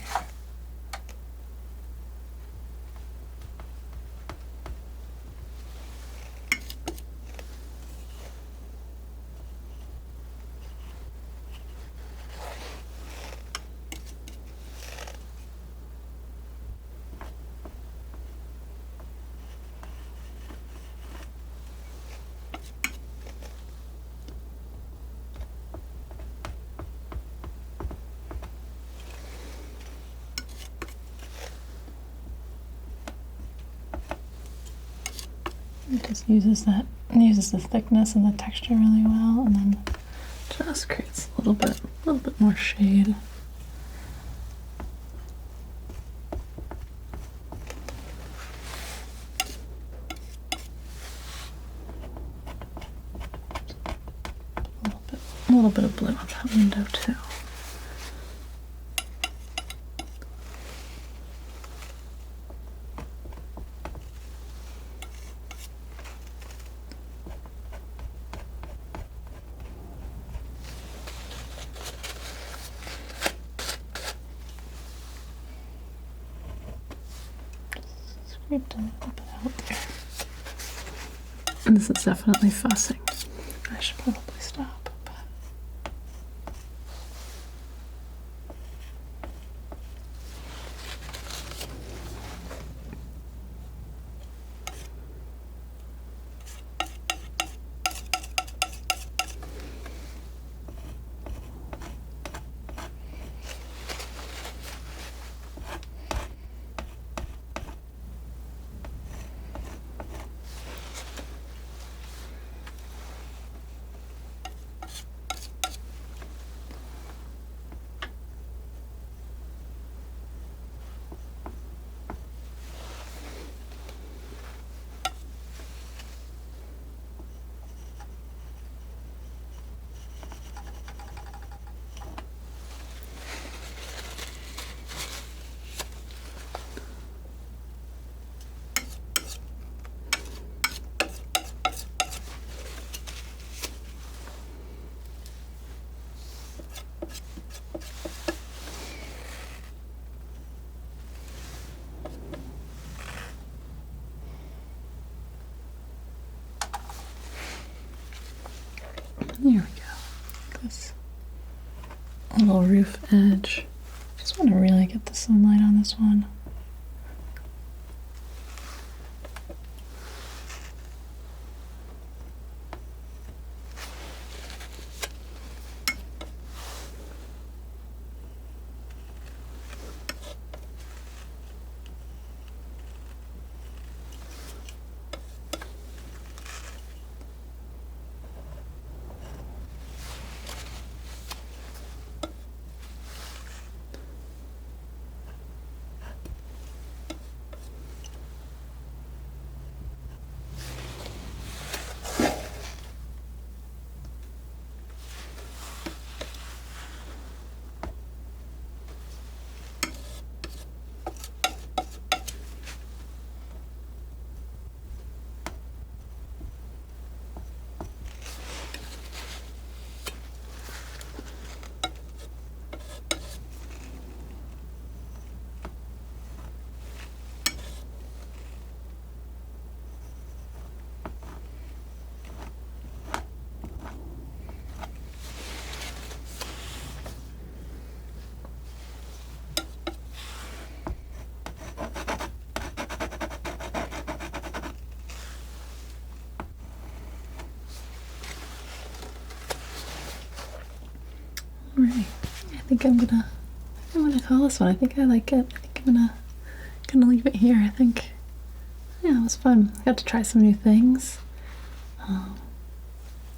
It just uses the thickness and the texture really well, and then just creates a little bit more shade. A little bit of blue on that window too. Scraped a little bit out there. And this is definitely fussing. I should probably stop. There we go. This little roof edge. Just want to really get the sunlight on this one. Alright, I think I'm gonna call this one. I think I like it. I think I'm gonna leave it here. I think, yeah, it was fun. I got to try some new things.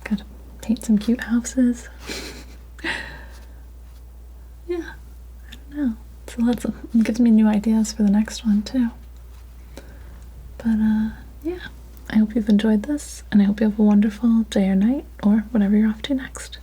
Got to paint some cute houses. Yeah, I don't know. So it gives me new ideas for the next one too. But yeah, I hope you've enjoyed this, and I hope you have a wonderful day or night, or whatever you're off to next.